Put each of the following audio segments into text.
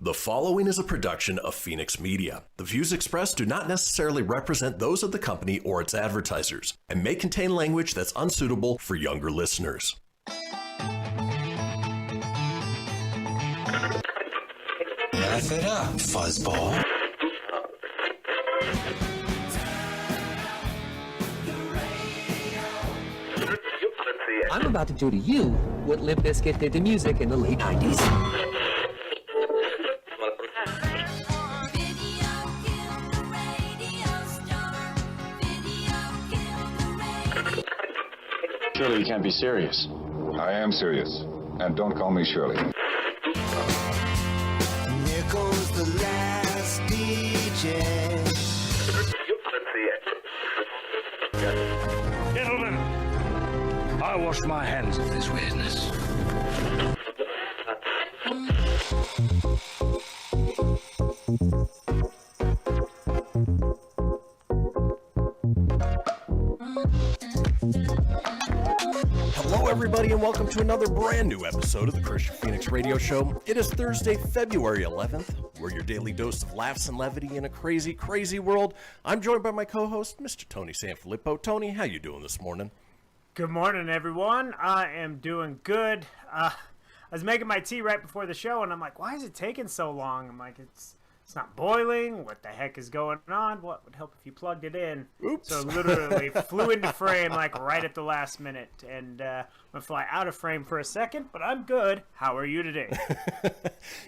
The following is a production of Fenix Media. The views expressed do not necessarily represent those of the company or its advertisers and may contain language that's unsuitable for younger listeners. Laugh it up, fuzzball. I'm about to do to you what Limp Bizkit did to music in the late 90s. Surely you can't be serious. I am serious. And don't call me Shirley. Here goes the last DJ. Gentlemen, I wash my hands of this weirdness. Hello, everybody, and welcome to another brand new episode of the Kristian Fenix Radio Show. It is Thursday, February 11th. We're your daily dose of laughs and levity in a crazy, crazy world. I'm joined by my co-host, Mr. Tony Sanfilippo. Tony, how you doing this morning? Good morning, everyone. I am doing good. I was making my tea right before the show, and I'm like, why is it taking so long? I'm like, it's not boiling. What the heck is going on? What would help if you plugged it in? Oops. So literally flew into frame like right at the last minute, and I'm going to fly out of frame for a second, but I'm good. How are you today?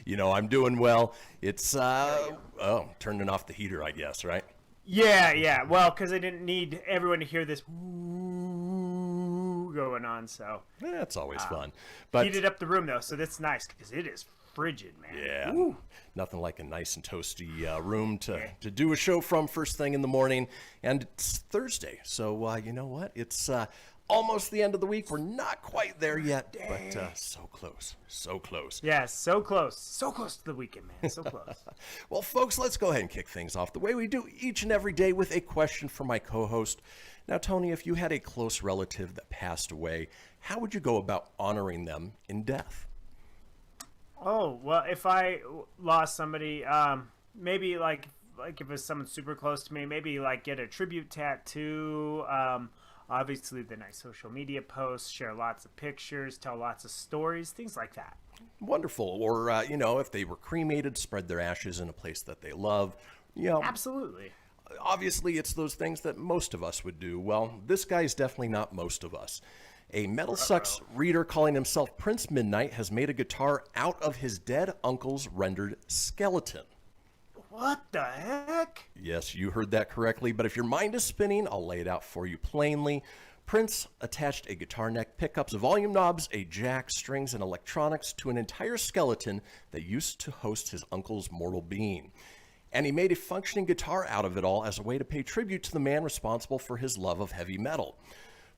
You know, I'm doing well. It's, turning off the heater, I guess, right? Yeah. Well, because I didn't need everyone to hear this woo going on, so. That's always fun. But Heated up the room, though, so that's nice, because it is frigid, man. yeah, Woo. nothing like a nice and toasty room to do a show from first thing in the morning. And it's Thursday, so you know what? It's almost the end of the week. We're not quite there yet, but so close, so close. Yeah, so close. So close to the weekend, man. So close. Well, folks, let's go ahead and kick things off the way we do each and every day with a question for my co-host. Now, Tony, if you had a close relative that passed away, how would you go about honoring them in death? Oh, well, if I lost somebody, maybe like if it's someone super close to me, maybe like get a tribute tattoo, obviously the nice social media posts, share lots of pictures, tell lots of stories, things like that. Wonderful. Or, if they were cremated, spread their ashes in a place that they love. Absolutely. Obviously, it's those things that most of us would do. Well, this guy's definitely not most of us. A Metal Sucks reader calling himself Prince Midnight has made a guitar out of his dead uncle's rendered skeleton. What the heck? Yes, you heard that correctly, but if your mind is spinning, I'll lay it out for you plainly. Prince attached a guitar neck, pickups, volume knobs, a jack, strings, and electronics to an entire skeleton that used to host his uncle's mortal being. And he made a functioning guitar out of it all as a way to pay tribute to the man responsible for his love of heavy metal.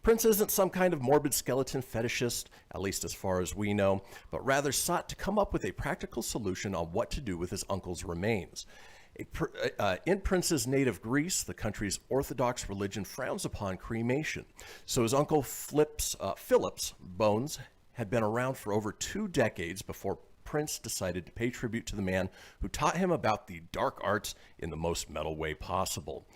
Prince isn't some kind of morbid skeleton fetishist, at least as far as we know, but rather sought to come up with a practical solution on what to do with his uncle's remains. In Prince's native Greece, the country's Orthodox religion frowns upon cremation. So his uncle Philip's bones had been around for over 2 decades before Prince decided to pay tribute to the man who taught him about the dark arts in the most metal way possible.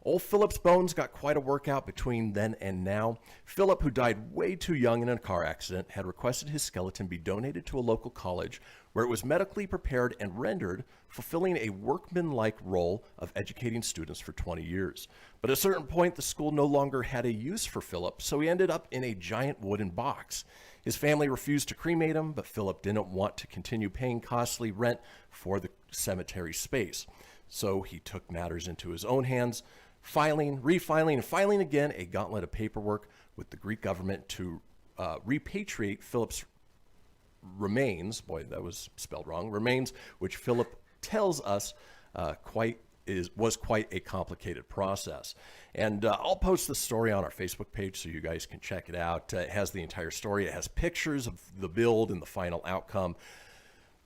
Old Philip's bones got quite a workout between then and now. Philip, who died way too young in a car accident, had requested his skeleton be donated to a local college where it was medically prepared and rendered, fulfilling a workman-like role of educating students for 20 years. But at a certain point, the school no longer had a use for Philip, so he ended up in a giant wooden box. His family refused to cremate him, but Philip didn't want to continue paying costly rent for the cemetery space. So he took matters into his own hands, filing, refiling, and filing again a gauntlet of paperwork with the Greek government to repatriate Philip's remains. Boy, that was spelled wrong. Remains, which Philip tells us was quite a complicated process. And I'll post the story on our Facebook page so you guys can check it out. It has the entire story. It has pictures of the build and the final outcome.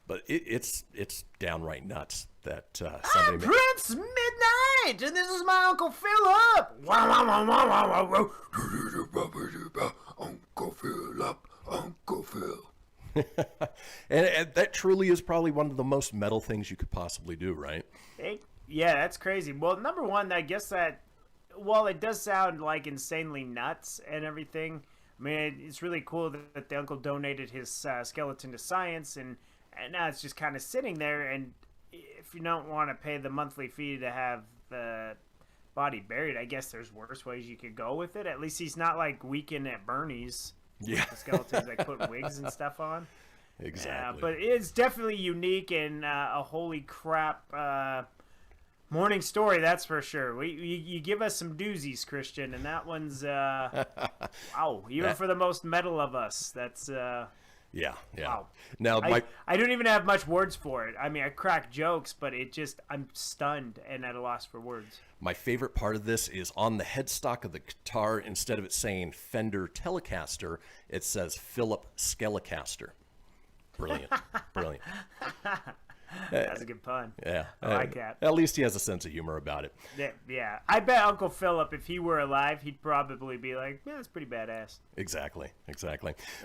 But it's downright nuts that somebody I'm Prince Midnight, and this is my Uncle Philip. Uncle Philip, Uncle Phil. and that truly is probably one of the most metal things you could possibly do, right? Yeah, that's crazy. Well, number one, I guess that, while it does sound like insanely nuts and everything, I mean, it's really cool that the uncle donated his skeleton to science, and now it's just kind of sitting there. And if you don't want to pay the monthly fee to have the body buried, I guess there's worse ways you could go with it. At least he's not like Weekend at Bernie's. Yeah, the skeletons that put wigs and stuff on. Exactly. But it's definitely unique and a holy crap morning story, that's for sure. You give us some doozies, Kristian, and that one's wow. Even for the most metal of us, that's yeah. Wow. Now I don't even have much words for it. I mean, I crack jokes, but I'm stunned and at a loss for words. My favorite part of this is on the headstock of the guitar, instead of it saying Fender Telecaster, it says Philip Skelecaster. Brilliant. Brilliant. That's a good pun. Yeah. I like that. At least he has a sense of humor about it. Yeah. I bet Uncle Philip, if he were alive, he'd probably be like, yeah, that's pretty badass. Exactly.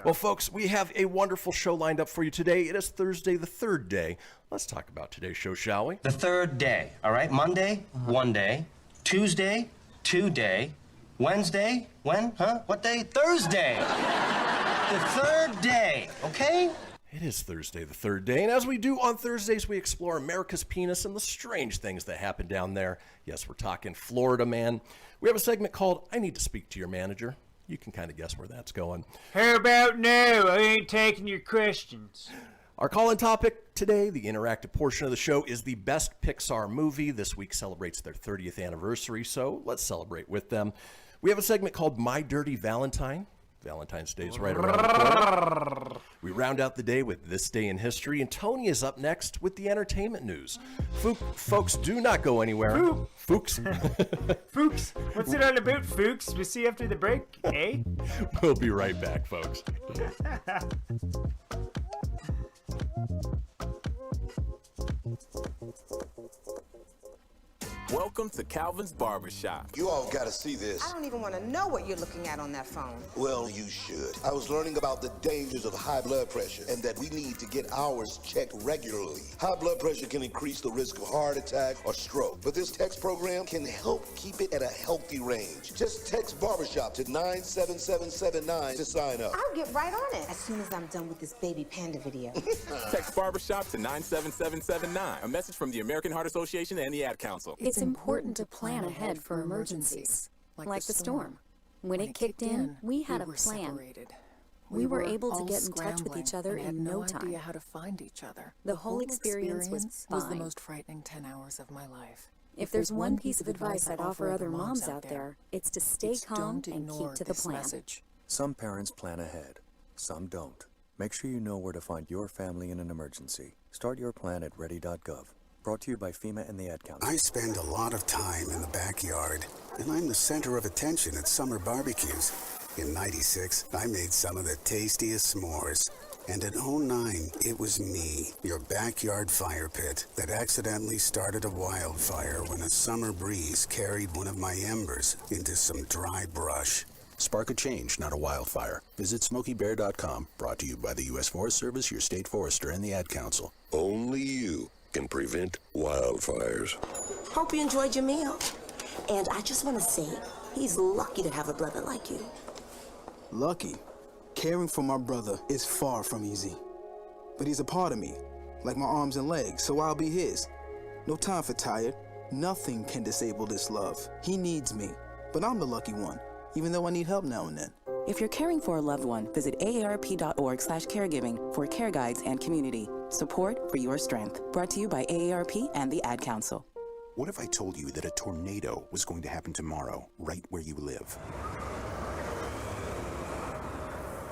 Well, folks, we have a wonderful show lined up for you today. It is Thursday, the third day. Let's talk about today's show, shall we? The third day, all right? Monday, 1 day. Tuesday, 2 day. Wednesday, when? Huh? What day? Thursday. The third day, okay? It is Thursday, the third day, and as we do on Thursdays, we explore America's penis and the strange things that happen down there. Yes, we're talking Florida, man. We have a segment called I Need to Speak to Your Manager. You can kind of guess where that's going. How about now? I ain't taking your questions. Our call-in topic today, the interactive portion of the show, is the best Pixar movie. This week celebrates their 30th anniversary, so let's celebrate with them. We have a segment called My Dirty Valentine. Valentine's Day is right around the corner. We round out the day with This Day in History, and Tony is up next with the entertainment news. Folks, do not go anywhere. Fuchs. Fuchs. What's it all about, Fuchs? We'll see you after the break, eh? We'll be right back, folks. Welcome to Calvin's Barbershop. You all gotta see this. I don't even want to know what you're looking at on that phone. Well, you should. I was learning about the dangers of high blood pressure and that we need to get ours checked regularly. High blood pressure can increase the risk of heart attack or stroke, but this text program can help keep it at a healthy range. Just text Barbershop to 97779 to sign up. I'll get right on it as soon as I'm done with this baby panda video. Text Barbershop to 97779. A message from the American Heart Association and the Ad Council. It's important to plan ahead for emergencies, like the storm. When it kicked in, we had a plan. Separated. We were able to get in touch with each other in no time. Idea how to find each other. The whole experience was fine. the most frightening 10 hours of my life. If there's one piece of advice I'd offer other moms out there, it's to stay calm and keep to the plan. Message. Some parents plan ahead, some don't. Make sure you know where to find your family in an emergency. Start your plan at ready.gov. Brought to you by FEMA and the Ad Council. I spend a lot of time in the backyard, and I'm the center of attention at summer barbecues. In '96, I made some of the tastiest s'mores. And in '09, it was me, your backyard fire pit, that accidentally started a wildfire when a summer breeze carried one of my embers into some dry brush. Spark a change, not a wildfire. Visit SmokeyBear.com. Brought to you by the U.S. Forest Service, your state forester, and the Ad Council. Only you can prevent wildfires. Hope you enjoyed your meal. And I just want to say, he's lucky to have a brother like you. Lucky? Caring for my brother is far from easy. But he's a part of me, like my arms and legs, so I'll be his. No time for tired. Nothing can disable this love. He needs me, but I'm the lucky one, even though I need help now and then. If you're caring for a loved one, visit aarp.org/caregiving for care guides and community. Support for your strength. Brought to you by AARP and the Ad Council. What if I told you that a tornado was going to happen tomorrow, right where you live?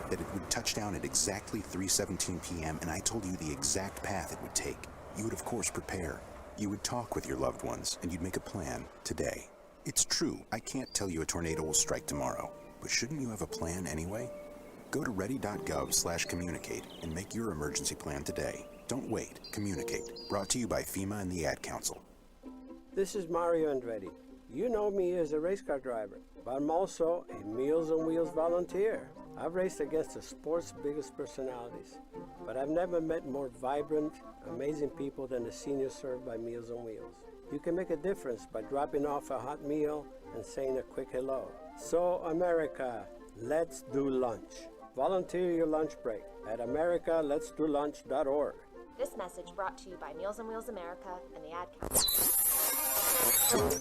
That it would touch down at exactly 3:17 p.m., and I told you the exact path it would take. You would, of course, prepare. You would talk with your loved ones, and you'd make a plan today. It's true, I can't tell you a tornado will strike tomorrow, but shouldn't you have a plan anyway? Go to ready.gov/communicate and make your emergency plan today. Don't wait. Communicate. Brought to you by FEMA and the Ad Council. This is Mario Andretti. You know me as a race car driver, but I'm also a Meals on Wheels volunteer. I've raced against the sport's biggest personalities, but I've never met more vibrant, amazing people than the seniors served by Meals on Wheels. You can make a difference by dropping off a hot meal and saying a quick hello. So, America, let's do lunch. Volunteer your lunch break at americaletsdolunch.org. This message brought to you by Meals on Wheels America and the Ad Council.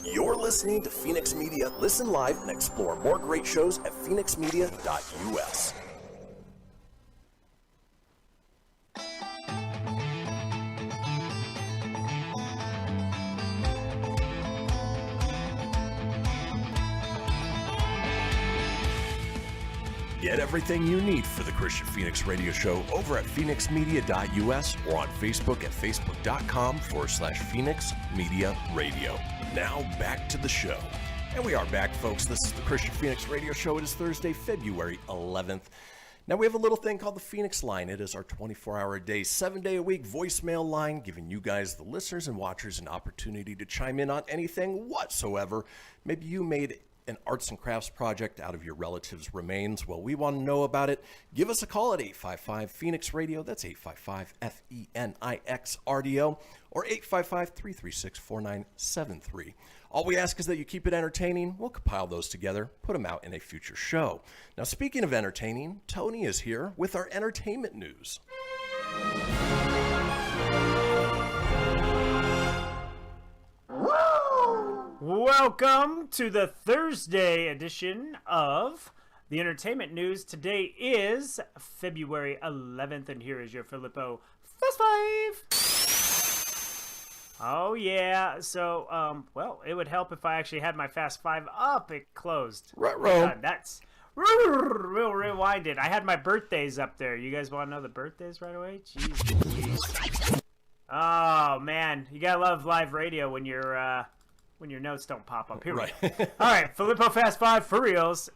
You're listening to Phoenix Media. Listen live and explore more great shows at phoenixmedia.us. Get everything you need for the Kristian Fenix radio show over at phoenixmedia.us or on Facebook at facebook.com/Phoenix Media Radio. Now back to the show. And we are back, folks. This is the Kristian Fenix radio show. It is Thursday, February 11th. Now we have a little thing called the Fenix Line. It is our 24-hour-a-day, 7-day-a-week voicemail line, giving you guys, the listeners and watchers, an opportunity to chime in on anything whatsoever. Maybe you made an arts and crafts project out of your relative's remains. Well, we want to know about it. Give us a call at 855-PHOENIX-RADIO. That's 855-FENIX-RDO or 855-336-4973. All we ask is that you keep it entertaining. We'll compile those together, put them out in a future show. Now, speaking of entertaining, Tony is here with our entertainment news. Welcome to the Thursday edition of the Entertainment News. Today is February 11th, and here is your Filippo Fast Five. Oh, yeah. So, well, it would help if I actually had my Fast Five up. It closed. Right. That's... We'll rewind it. I had my birthdays up there. You guys want to know the birthdays right away? Jeez. Oh, man. You gotta love live radio when your notes don't pop up. Here we go. All right, Filippo Fast Five for reals.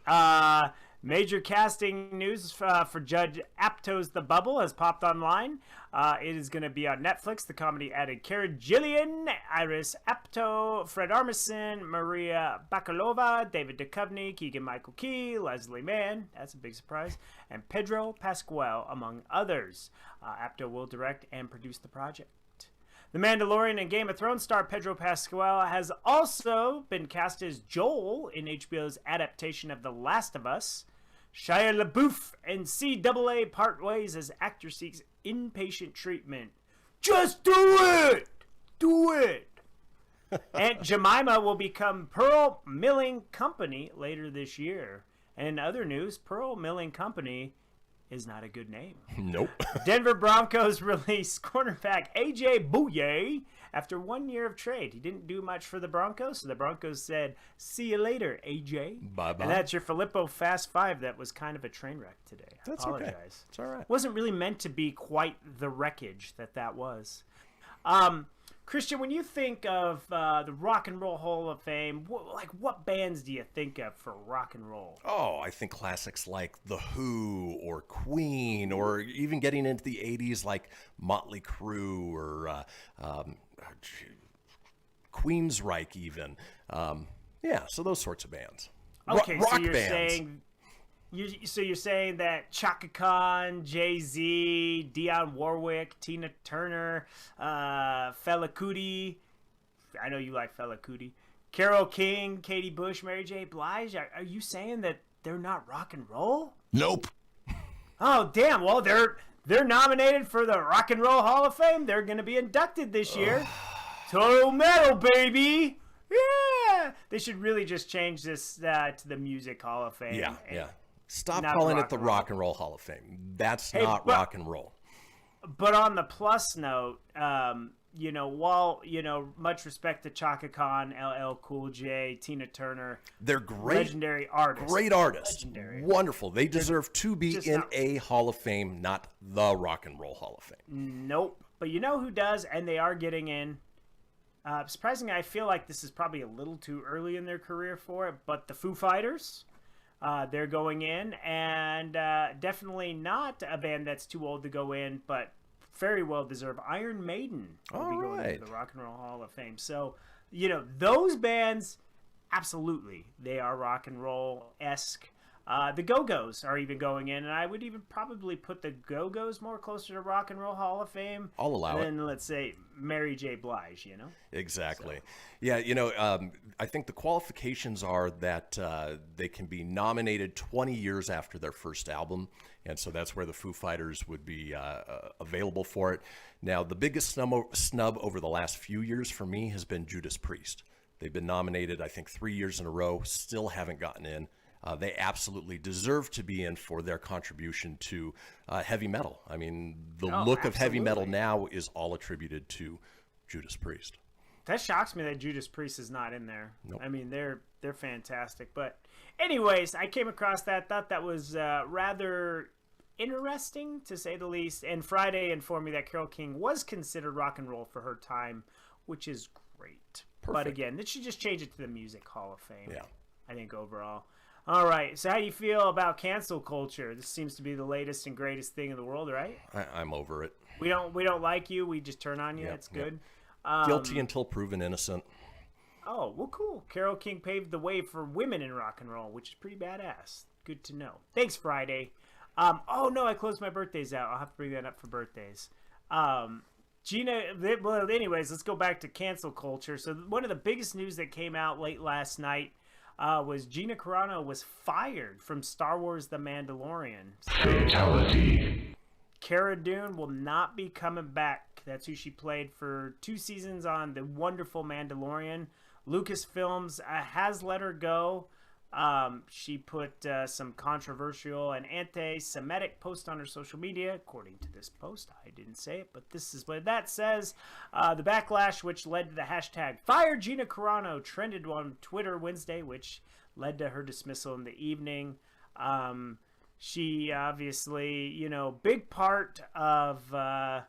Major casting news for Judge Apatow's The Bubble has popped online. It is going to be on Netflix. The comedy added Cara Gillian, Iris Apatow, Fred Armisen, Maria Bakalova, David Duchovny, Keegan-Michael Key, Leslie Mann, that's a big surprise, and Pedro Pascal, among others. Apatow will direct and produce the project. The Mandalorian and Game of Thrones star Pedro Pascal has also been cast as Joel in HBO's adaptation of The Last of Us. Shia LaBeouf and CAA part ways as actor seeks inpatient treatment. Just do it! Do it! Aunt Jemima will become Pearl Milling Company later this year. And in other news, Pearl Milling Company is not a good name. Nope. Denver Broncos released cornerback A.J. Bouye after 1 year of trade. He didn't do much for the Broncos, so the Broncos said, see you later, A.J. Bye-bye. And that's your Filippo Fast Five. That was kind of a train wreck today. That's Apologize. okay. It's all right. Wasn't really meant to be quite the wreckage that was. Kristian, when you think of the Rock and Roll Hall of Fame, what bands do you think of for rock and roll? Oh, I think classics like The Who or Queen, or even getting into the 80s like Motley Crue or Queensryche even. Yeah, so those sorts of bands. Okay, rock so you're bands. you're saying that Chaka Khan, Jay-Z, Dionne Warwick, Tina Turner, Fela Kuti, I know you like Fela Kuti, Carole King, Katie Bush, Mary J. Blige, are you saying that they're not rock and roll? Nope. Oh, damn. Well, they're nominated for the Rock and Roll Hall of Fame. They're going to be inducted this year. Total Metal, baby. Yeah. They should really just change this to the Music Hall of Fame. Yeah. Stop calling it the Rock and Roll Hall of Fame. That's not rock and roll. But on the plus note, while, much respect to Chaka Khan, LL Cool J, Tina Turner. They're great. Legendary artists. Great artists. Legendary. Wonderful. They deserve to be in a Hall of Fame, not the Rock and Roll Hall of Fame. Nope. But you know who does, and they are getting in. Surprisingly, I feel like this is probably a little too early in their career for it, but the Foo Fighters, they're going in, and definitely not a band that's too old to go in, but very well deserved. Iron Maiden will be going into the Rock and Roll Hall of Fame. So, those bands, absolutely, they are rock and roll-esque. The Go-Go's are even going in, and I would even probably put the Go-Go's more closer to Rock and Roll Hall of Fame. I'll allow it. Than, let's say, Mary J. Blige, you know? Exactly. So. Yeah, I think the qualifications are that they can be nominated 20 years after their first album, and so that's where the Foo Fighters would be available for it. Now, the biggest snub over the last few years for me has been Judas Priest. They've been nominated, I think, 3 years in a row, still haven't gotten in. They absolutely deserve to be in for their contribution to heavy metal. I mean, the look of heavy metal now is all attributed to Judas Priest. That shocks me that Judas Priest is not in there. Nope. I mean, they're fantastic. But anyways, I came across that, thought that was rather interesting, to say the least. And Friday informed me that Carole King was considered rock and roll for her time, which is great. Perfect. But again, they should just change it to the Music Hall of Fame. Yeah. I think overall. All right, so how do you feel about cancel culture? This seems to be the latest and greatest thing in the world, right? I'm over it. We don't like you. We just turn on you. It's good. Guilty until proven innocent. Oh, well, cool. Carole King paved the way for women in rock and roll, which is pretty badass. Good to know. Thanks, Friday. Oh, no, I closed my birthdays out. I'll have to bring that up for birthdays. Gina, well, anyways, let's go back to cancel culture. So one of the biggest news that came out late last night was Gina Carano was fired from Star Wars The Mandalorian. Fatality. Cara Dune will not be coming back. That's who she played for 2 seasons on the wonderful Mandalorian. Lucasfilms has let her go. She put some controversial and anti-Semitic post on her social media. According to this post, I didn't say it, but this is what that says. The backlash, which led to the hashtag Fire Gina Carano, trended on Twitter Wednesday, which led to her dismissal in the evening. She obviously, big part of the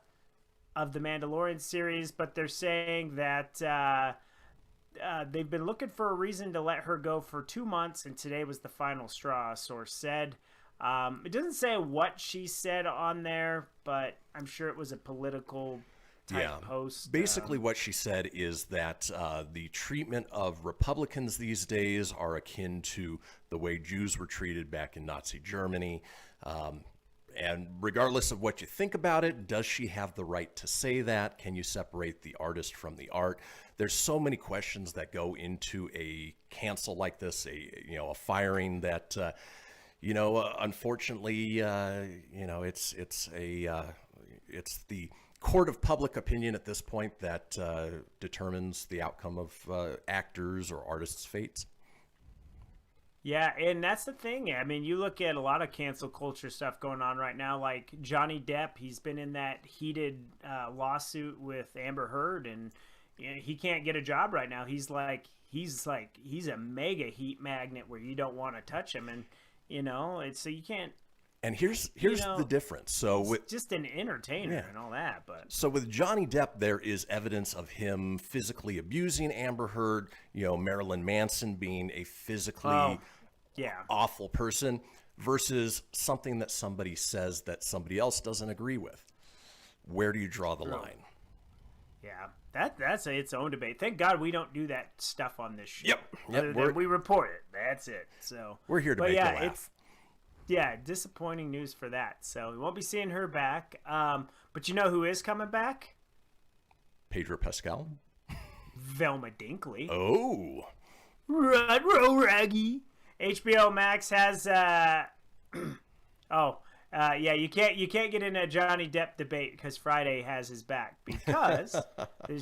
Mandalorian series, but they're saying that they've been looking for a reason to let her go for 2 months, and today was the final straw, a source said. It doesn't say what she said on there, but I'm sure it was a political type post. Basically what she said is that the treatment of Republicans these days are akin to the way Jews were treated back in Nazi Germany. And regardless of what you think about it, does she have the right to say that? Can you separate the artist from the art? There's so many questions that go into a cancel like this, a firing that, unfortunately, it's the court of public opinion at this point that determines the outcome of actors or artists' fates. Yeah, and that's the thing. I mean, you look at a lot of cancel culture stuff going on right now, like Johnny Depp. He's been in that heated lawsuit with Amber Heard, and he can't get a job right now. He's a mega heat magnet where you don't want to touch him, and so you can't. And here's the difference. So with just an entertainer and all that, but so with Johnny Depp, there is evidence of him physically abusing Amber Heard. Marilyn Manson being a physically awful person, versus something that somebody says that somebody else doesn't agree with. Where do you draw the line? Yeah, that's its own debate. Thank God we don't do that stuff on this show. Yep. We report it. That's it. So we're here to make you laugh. Yeah, disappointing news for that. So we won't be seeing her back. But you know who is coming back? Pedro Pascal. Velma Dinkley. Oh. Raggy. HBO Max has you can't get in a Johnny Depp debate because Friday has his back, because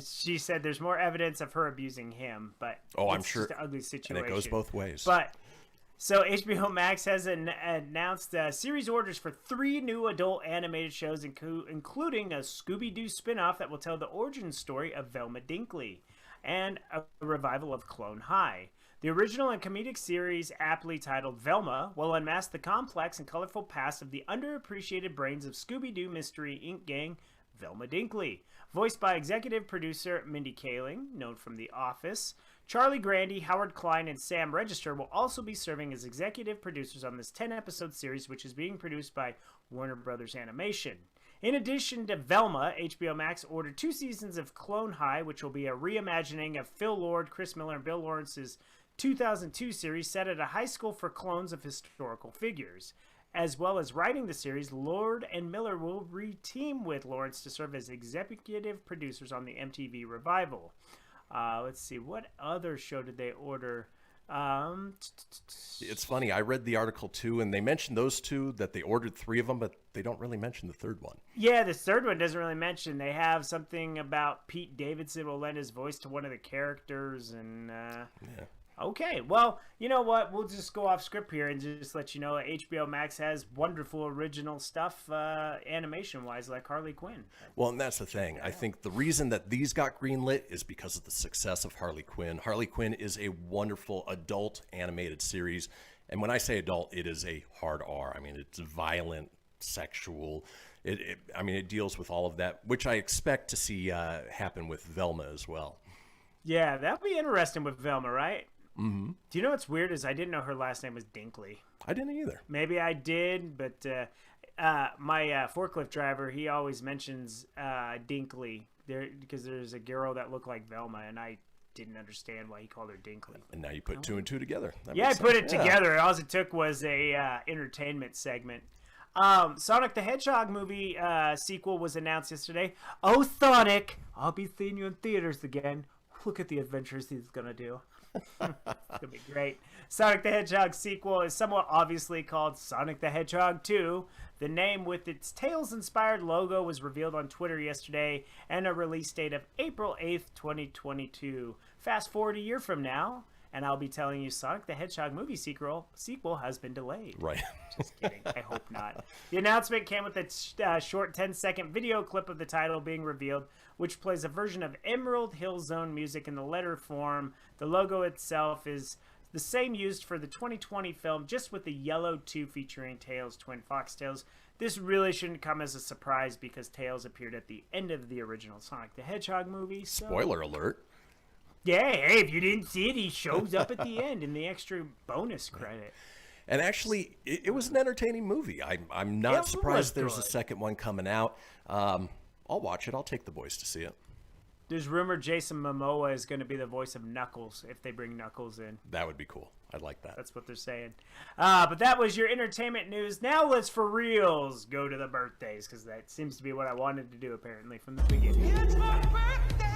she said there's more evidence of her abusing him, but I'm sure just an ugly situation. And it goes both ways. But so HBO Max has announced series orders for 3 new adult animated shows, including a Scooby-Doo spinoff that will tell the origin story of Velma Dinkley, and a revival of Clone High. The original and comedic series, aptly titled Velma, will unmask the complex and colorful past of the underappreciated brains of Scooby-Doo Mystery Inc. gang, Velma Dinkley. Voiced by executive producer Mindy Kaling, known from The Office, Charlie Grandy, Howard Klein, and Sam Register will also be serving as executive producers on this 10-episode series, which is being produced by Warner Brothers Animation. In addition to Velma, HBO Max ordered 2 seasons of Clone High, which will be a reimagining of Phil Lord, Chris Miller, and Bill Lawrence's 2002 series set at a high school for clones of historical figures. As well as writing the series, Lord and Miller will re-team with Lawrence to serve as executive producers on the MTV revival. Let's see, what other show did they order? It's funny, I read the article too, and they mentioned those two, that they ordered 3 of them, but they don't really mention the third one. Yeah, the third one doesn't really mention. They have something about Pete Davidson will lend his voice to one of the characters, and yeah. Okay, well, you know what? We'll just go off script here and just let you know that HBO Max has wonderful original stuff animation-wise, like Harley Quinn. Well, and that's the thing. I think the reason that these got greenlit is because of the success of Harley Quinn. Harley Quinn is a wonderful adult animated series. And when I say adult, it is a hard R. I mean, it's violent, sexual. It deals with all of that, which I expect to see happen with Velma as well. Yeah, that'll be interesting with Velma, right? Mm-hmm. Do you know what's weird is I didn't know her last name was Dinkley. I didn't either. Maybe I did, but my forklift driver, he always mentions Dinkley there because there's a girl that looked like Velma, and I didn't understand why he called her Dinkley. And now you put 2 and 2 together. I put it together. All it took was a entertainment segment. Sonic the Hedgehog movie sequel was announced yesterday. Oh, Sonic, I'll be seeing you in theaters again. Look at the adventures he's gonna do. It's gonna be great. Sonic the Hedgehog sequel is somewhat obviously called Sonic the Hedgehog 2. The name with its Tails-inspired logo was revealed on Twitter yesterday, and a release date of April 8th, 2022. Fast forward a year from now, and I'll be telling you Sonic the Hedgehog movie sequel has been delayed. Right. Just kidding. I hope not. The announcement came with a short 10-second video clip of the title being revealed, which plays a version of Emerald Hill Zone music in the letter form. The logo itself is the same used for the 2020 film, just with the yellow 2 featuring Tails' twin foxtails. This really shouldn't come as a surprise because Tails appeared at the end of the original Sonic the Hedgehog movie. So... Spoiler alert. Yeah, hey, if you didn't see it, he shows up at the end in the extra bonus credit. And actually, it was an entertaining movie. I'm not surprised there's a second one coming out. I'll watch it. I'll take the boys to see it. There's rumor Jason Momoa is going to be the voice of Knuckles if they bring Knuckles in. That would be cool. I'd like that. That's what they're saying. But that was your entertainment news. Now let's, for reals, go to the birthdays, because that seems to be what I wanted to do, apparently, from the beginning. It's my birthday!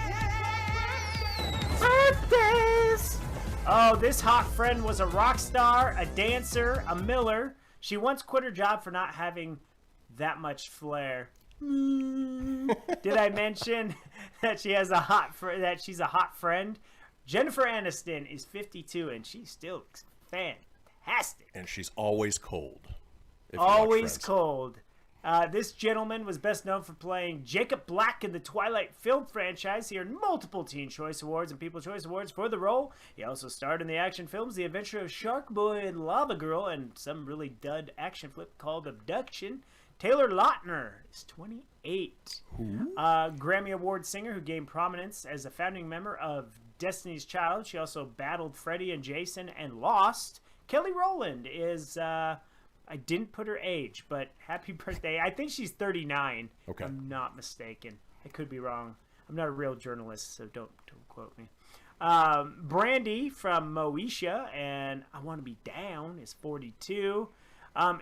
Birthdays! Oh, this hot friend was a rock star, a dancer, a miller. She once quit her job for not having that much flair. Did I mention that she has she's a hot friend? Jennifer Aniston is 52 and she still looks fantastic. And she's always cold. Always cold. This gentleman was best known for playing Jacob Black in the Twilight film franchise. He earned multiple Teen Choice Awards and People's Choice Awards for the role. He also starred in the action films The Adventure of Shark Boy and Lava Girl, and some really dud action flick called Abduction. Taylor Lautner is 28. Grammy Award singer who gained prominence as a founding member of Destiny's Child. She also battled Freddie and Jason and lost. Kelly Rowland is... I didn't put her age, but happy birthday. I think she's 39. Okay. If I'm not mistaken. I could be wrong. I'm not a real journalist, so don't quote me. Brandy from Moesha and I Want to Be Down is 42.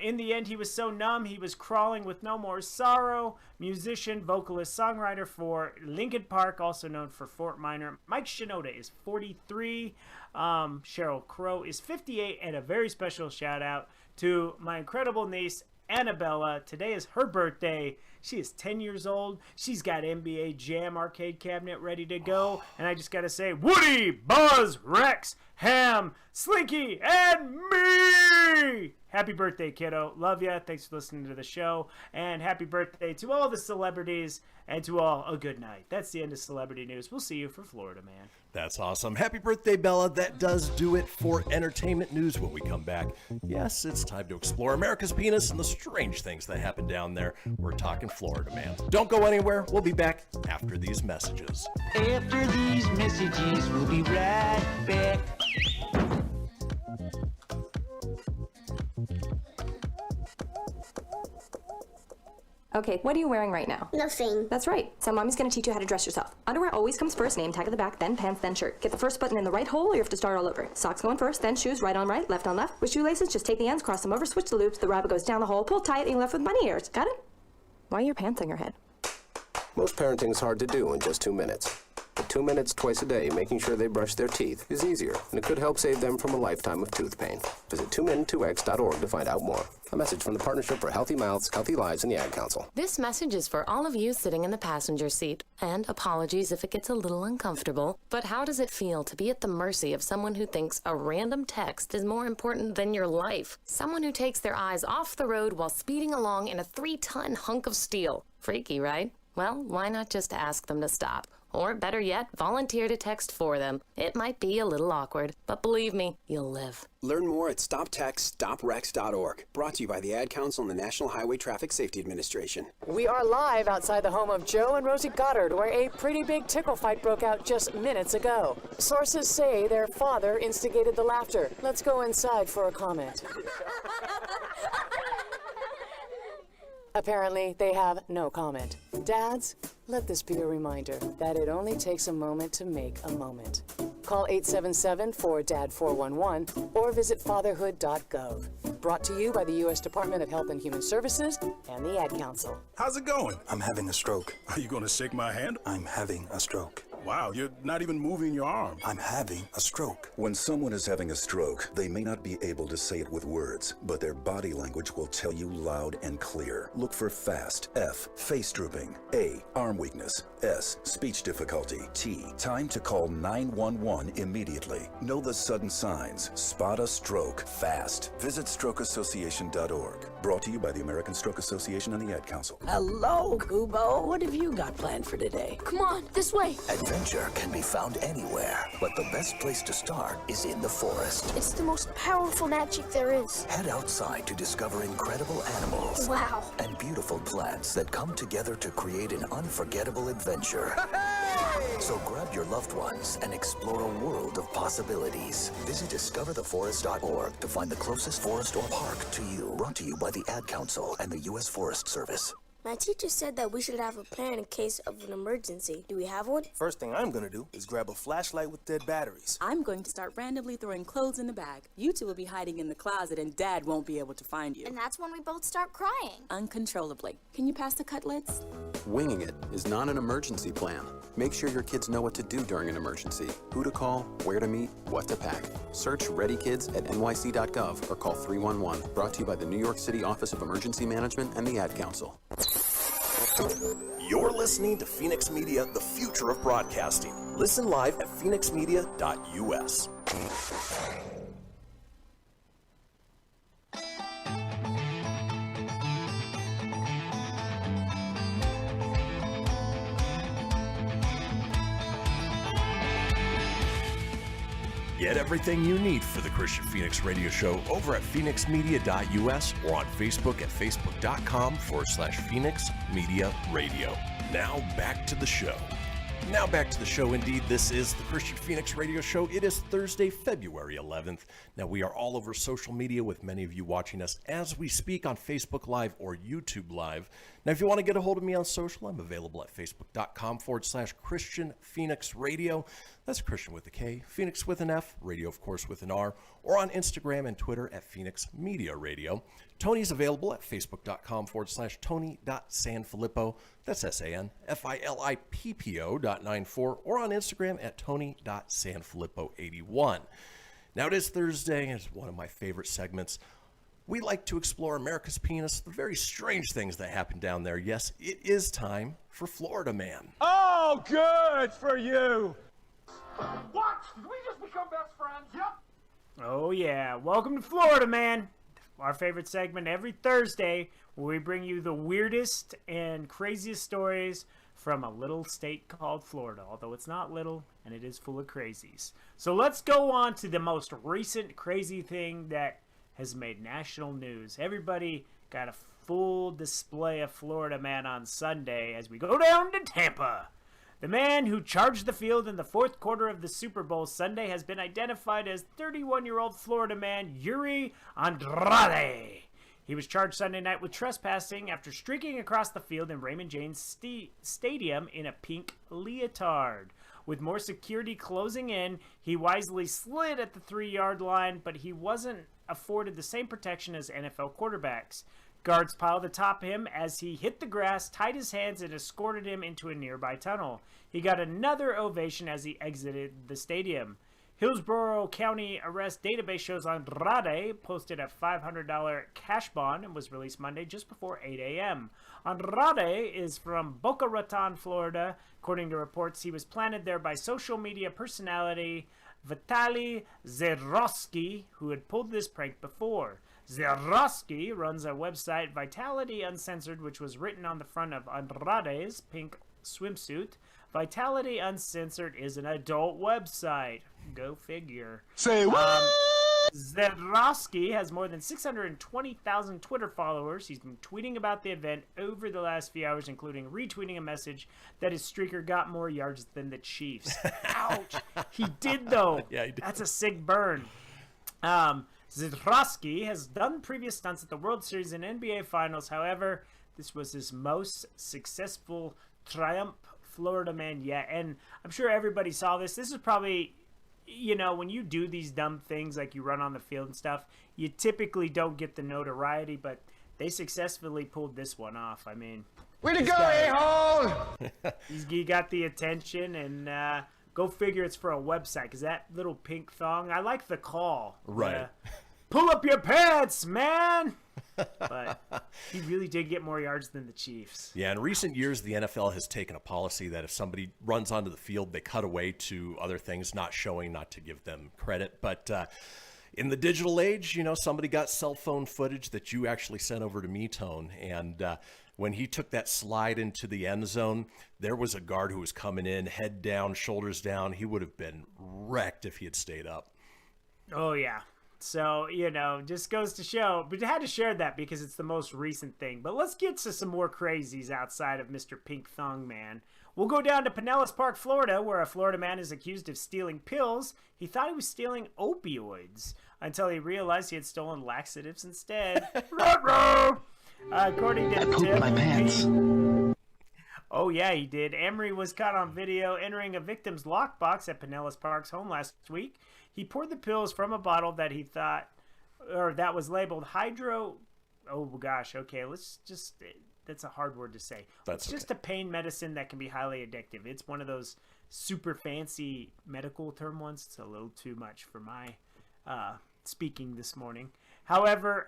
In the end, he was so numb, he was crawling with no more sorrow. Musician, vocalist, songwriter for Linkin Park, also known for Fort Minor. Mike Shinoda is 43. Sheryl Crow is 58. And a very special shout out to my incredible niece, Annabella. Today is her birthday. She is 10 years old. She's got NBA Jam arcade cabinet ready to go. And I just got to say, Woody, Buzz, Rex, Ham, Slinky, and me! Happy birthday, kiddo. Love ya. Thanks for listening to the show. And happy birthday to all the celebrities and to all a good night. That's the end of celebrity news. We'll see you for Florida Man. That's awesome. Happy birthday, Bella. That does do it for entertainment news. When we come back, yes, it's time to explore America's penis and the strange things that happen down there. We're talking Florida Man. Don't go anywhere. We'll be back after these messages. After these messages, we'll be right back. Okay, what are you wearing right now? Nothing. That's right. So mommy's gonna teach you how to dress yourself. Underwear always comes first, name tag at the back, then pants, then shirt. Get the first button in the right hole or you have to start all over. Socks going first, then shoes, right on right, left on left. With shoelaces, just take the ends, cross them over, switch the loops, the rabbit goes down the hole, pull tight, and you're left with bunny ears. Got it? Why are your pants on your head? Most parenting is hard to do in just 2 minutes. But 2 minutes twice a day making sure they brush their teeth is easier, and it could help save them from a lifetime of tooth pain. Visit 2min2x.org to find out more. A message from the Partnership for Healthy Mouths, Healthy Lives, and the Ad Council. This message is for all of you sitting in the passenger seat. And apologies if it gets a little uncomfortable. But how does it feel to be at the mercy of someone who thinks a random text is more important than your life? Someone who takes their eyes off the road while speeding along in a 3-ton hunk of steel. Freaky, right? Well, why not just ask them to stop? Or better yet, volunteer to text for them. It might be a little awkward, but believe me, you'll live. Learn more at StopTextStopWrecks.org. Brought to you by the Ad Council and the National Highway Traffic Safety Administration. We are live outside the home of Joe and Rosie Goddard, where a pretty big tickle fight broke out just minutes ago. Sources say their father instigated the laughter. Let's go inside for a comment. Apparently, they have no comment. Dads, let this be a reminder that it only takes a moment to make a moment. Call 877-4DAD-411 or visit fatherhood.gov. Brought to you by the U.S. Department of Health and Human Services and the Ad Council. How's it going? I'm having a stroke. Are you going to shake my hand? I'm having a stroke. Wow, you're not even moving your arm. I'm having a stroke. When someone is having a stroke, they may not be able to say it with words, but their body language will tell you loud and clear. Look for FAST. F, face drooping. A, arm weakness. S, speech difficulty. T, time to call 911 immediately. Know the sudden signs. Spot a stroke fast. Visit strokeassociation.org. Brought to you by the American Stroke Association and the Ad Council. Hello, Kubo. What have you got planned for today? Come on, this way. Adventure can be found anywhere, but the best place to start is in the forest. It's the most powerful magic there is. Head outside to discover incredible animals. Wow. And beautiful plants that come together to create an unforgettable adventure. So grab your loved ones and explore a world of possibilities. Visit discovertheforest.org to find the closest forest or park to you. Brought to you by the Ad Council and the U.S. Forest Service. My teacher said that we should have a plan in case of an emergency. Do we have one? First thing I'm gonna do is grab a flashlight with dead batteries. I'm going to start randomly throwing clothes in the bag. You two will be hiding in the closet and Dad won't be able to find you. And that's when we both start crying. Uncontrollably. Can you pass the cutlets? Winging it is not an emergency plan. Make sure your kids know what to do during an emergency, who to call, where to meet, what to pack. Search Ready Kids at nyc.gov or call 311. Brought to you by the New York City Office of Emergency Management and the Ad Council. You're listening to Phoenix Media, the future of broadcasting. Listen live at phoenixmedia.us. Get everything you need for the Kristian Fenix radio show over at phoenixmedia.us or on Facebook at facebook.com/Phoenix Media Radio. Now back to the show. Indeed. This is the Kristian Fenix radio show. It is Thursday, February 11th. Now, we are all over social media with many of you watching us as we speak on Facebook Live or YouTube Live. Now, if you want to get a hold of me on social, I'm available at facebook.com/Kristian Fenix Radio. That's Kristian with a K, Phoenix with an F, radio, of course, with an R, or on Instagram and Twitter at Phoenix Media Radio. Tony's available at facebook.com/Tony.Sanfilippo. That's SANFILIPPO.94, or on Instagram at Tony.Sanfilippo81. Now, it is Thursday, and it's one of my favorite segments. We like to explore America's penis, the very strange things that happen down there. Yes, it is time for Florida Man. Oh, good for you. What? Did we just become best friends? Yep. Oh yeah, welcome to Florida Man, our favorite segment every Thursday where we bring you the weirdest and craziest stories from a little state called Florida, although it's not little and it is full of crazies. So let's go on to the most recent crazy thing that has made national news. Everybody got a full display of Florida Man on Sunday as we go down to Tampa. The man who charged the field in the fourth quarter of the Super Bowl Sunday has been identified as 31-year-old Florida man Yuri Andrade. He was charged Sunday night with trespassing after streaking across the field in Raymond James Stadium in a pink leotard. With more security closing in, he wisely slid at the 3-yard line, but he wasn't afforded the same protection as NFL quarterbacks. Guards piled atop him as he hit the grass, tied his hands, and escorted him into a nearby tunnel. He got another ovation as he exited the stadium. Hillsborough County Arrest Database shows Andrade posted a $500 cash bond and was released Monday just before 8 a.m. Andrade is from Boca Raton, Florida. According to reports, he was planted there by social media personality Vitaly Zerosky, who had pulled this prank before. Zerosky runs a website, Vitality Uncensored, which was written on the front of Andrade's pink swimsuit. Vitality Uncensored is an adult website. Go figure. Say what? Zerosky has more than 620,000 Twitter followers. He's been tweeting about the event over the last few hours, including retweeting a message that his streaker got more yards than the Chiefs. Ouch. He did, though. Yeah, he did. That's a sick burn. Zerosky has done previous stunts at the World Series and NBA Finals. However, this was his most successful triumph Florida man yet. And I'm sure everybody saw this. This is probably, you know, when you do these dumb things like you run on the field and stuff, you typically don't get the notoriety, but they successfully pulled this one off. I mean, Way to go, a-hole! He got the attention, and go figure it's for a website, because that little pink thong, I like the call. Right. Pull up your pants, man! But he really did get more yards than the Chiefs. Yeah, in recent years, the NFL has taken a policy that if somebody runs onto the field, they cut away to other things, not showing, not to give them credit. But in the digital age, you know, somebody got cell phone footage that you actually sent over to me, Tone, and when he took that slide into the end zone, there was a guard who was coming in, head down, shoulders down. He would have been wrecked if he had stayed up. Oh, yeah. So, you know, just goes to show. But I had to share that because it's the most recent thing. But let's get to some more crazies outside of Mr. Pink Thong Man. We'll go down to Pinellas Park, Florida, where a Florida man is accused of stealing pills. He thought he was stealing opioids until he realized he had stolen laxatives instead. According to the tip, my pants. Oh, yeah, he did. Emery was caught on video entering a victim's lockbox at Pinellas Park's home last week. He poured the pills from a bottle that he thought, or that was labeled hydro. Oh, gosh. Okay, let's just, that's a hard word to say. That's it's just a pain medicine that can be highly addictive. It's one of those super fancy medical term ones. It's a little too much for my speaking this morning. However,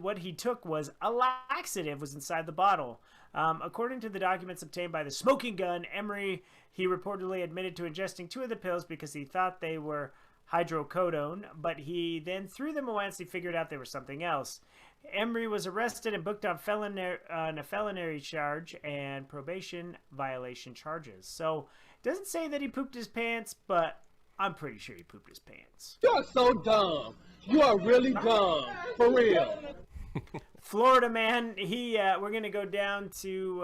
what he took was a laxative was inside the bottle. According to the documents obtained by the Smoking Gun, Emery, he reportedly admitted to ingesting 2 of the pills because he thought they were hydrocodone, but he then threw them away once he figured out they were something else. Emery was arrested and booked on a felony charge and probation violation charges. So, it doesn't say that he pooped his pants, but I'm pretty sure he pooped his pants. You're so dumb. You are really dumb. For real. Florida man, we're going to go down to,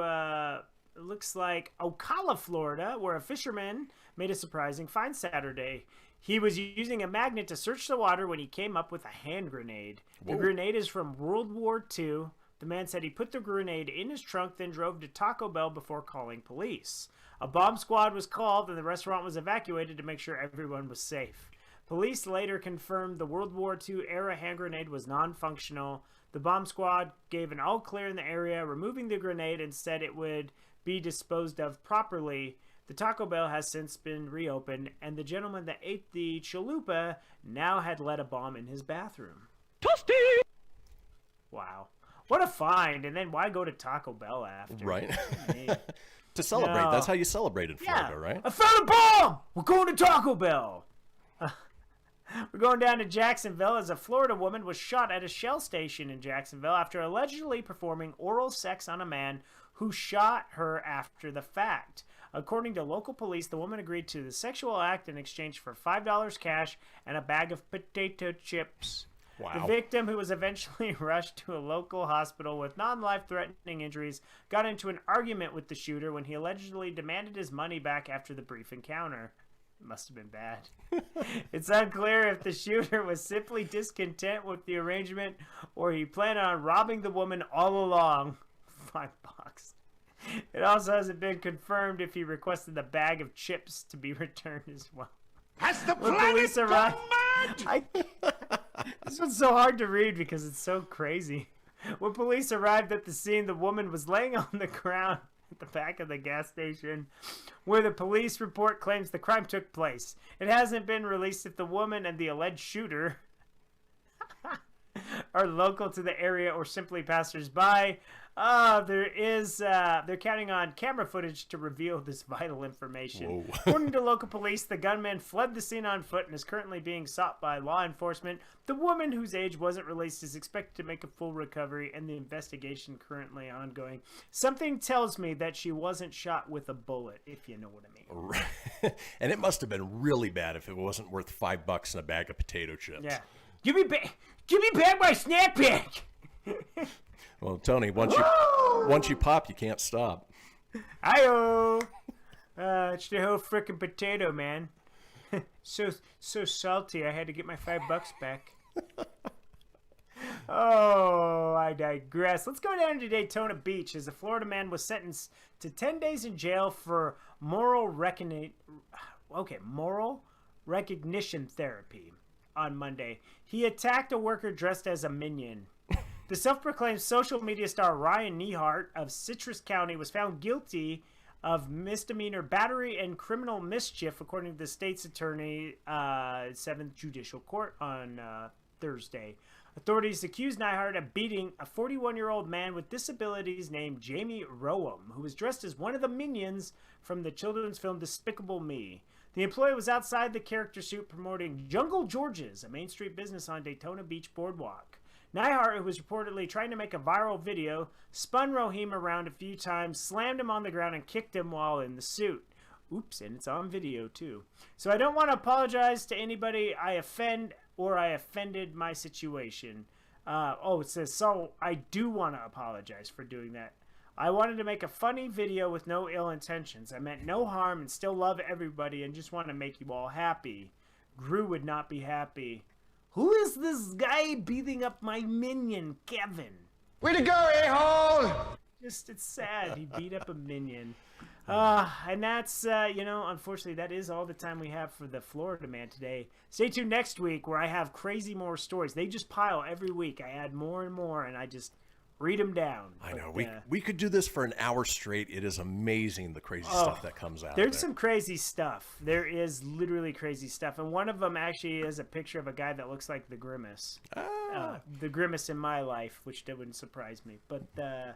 it looks like Ocala, Florida, where a fisherman made a surprising find Saturday. He was using a magnet to search the water when he came up with a hand grenade. The grenade is from World War II. The man said he put the grenade in his trunk, then drove to Taco Bell before calling police. A bomb squad was called, and the restaurant was evacuated to make sure everyone was safe. Police later confirmed the World War II-era hand grenade was non-functional. The bomb squad gave an all-clear in the area, removing the grenade, and said it would be disposed of properly. The Taco Bell has since been reopened, and the gentleman that ate the chalupa now had let a bomb in his bathroom. Toasty! Wow. What a find, and then why go to Taco Bell after? Right. To celebrate. No. That's how you celebrate in Florida, Yeah. right? I found a bomb! We're going to Taco Bell! We're going down to Jacksonville as a Florida woman was shot at a Shell station in Jacksonville after allegedly performing oral sex on a man who shot her after the fact. According to local police, the woman agreed to the sexual act in exchange for $5 cash and a bag of potato chips. Wow. The victim, who was eventually rushed to a local hospital with non-life-threatening injuries, got into an argument with the shooter when he allegedly demanded his money back after the brief encounter. Must have been bad. It's unclear if the shooter was simply discontent with the arrangement or he planned on robbing the woman all along. $5. It also hasn't been confirmed if he requested the bag of chips to be returned as well. Has the When planet police arrived, gone mad? this one's so hard to read because it's so crazy. When police arrived at the scene, the woman was laying on the ground at the back of the gas station where the police report claims the crime took place. It hasn't been released if the woman and the alleged shooter are local to the area or simply passers-by. They're counting on camera footage to reveal this vital information. According to local police, the gunman fled the scene on foot and is currently being sought by law enforcement. The woman, whose age wasn't released, is expected to make a full recovery, and the investigation currently ongoing. Something tells me that she wasn't shot with a bullet, if you know what I mean. And it must have been really bad if it wasn't worth $5 in a bag of potato chips. Yeah. Give me back my snack pack. Well, Tony, once you pop, you can't stop. Hi-oh. It's the whole frickin' potato, man. so salty. I had to get my $5 back. Oh, I digress. Let's go down to Daytona Beach as a Florida man was sentenced to 10 days in jail for moral recognition therapy on Monday. He attacked a worker dressed as a minion. The self-proclaimed social media star Ryan Nehart of Citrus County was found guilty of misdemeanor battery and criminal mischief, according to the state's attorney, 7th Judicial Court on Thursday. Authorities accused Nehart of beating a 41-year-old man with disabilities named Jamie Rowan, who was dressed as one of the minions from the children's film Despicable Me. The employee was outside the character suit promoting Jungle George's, a Main Street business on Daytona Beach Boardwalk. Nehart, who was reportedly trying to make a viral video, spun Rohim around a few times, slammed him on the ground, and kicked him while in the suit. Oops, and it's on video, too. So I don't want to apologize to anybody I offend or I offended my situation. It says, so I do want to apologize for doing that. I wanted to make a funny video with no ill intentions. I meant no harm and still love everybody and just want to make you all happy. Gru would not be happy. Who is this guy beating up my minion, Kevin? Way to go, a-hole! It's sad. He beat up a minion. And that's, unfortunately, that is all the time we have for the Florida Man today. Stay tuned next week where I have crazy more stories. They just pile every week. I add more and more, and I just read them down. I know. We could do this for an hour straight. It is amazing the crazy stuff that comes out. There's some crazy stuff. There is literally crazy stuff. And one of them actually is a picture of a guy that looks like the Grimace. The Grimace in my life, which that wouldn't surprise me. But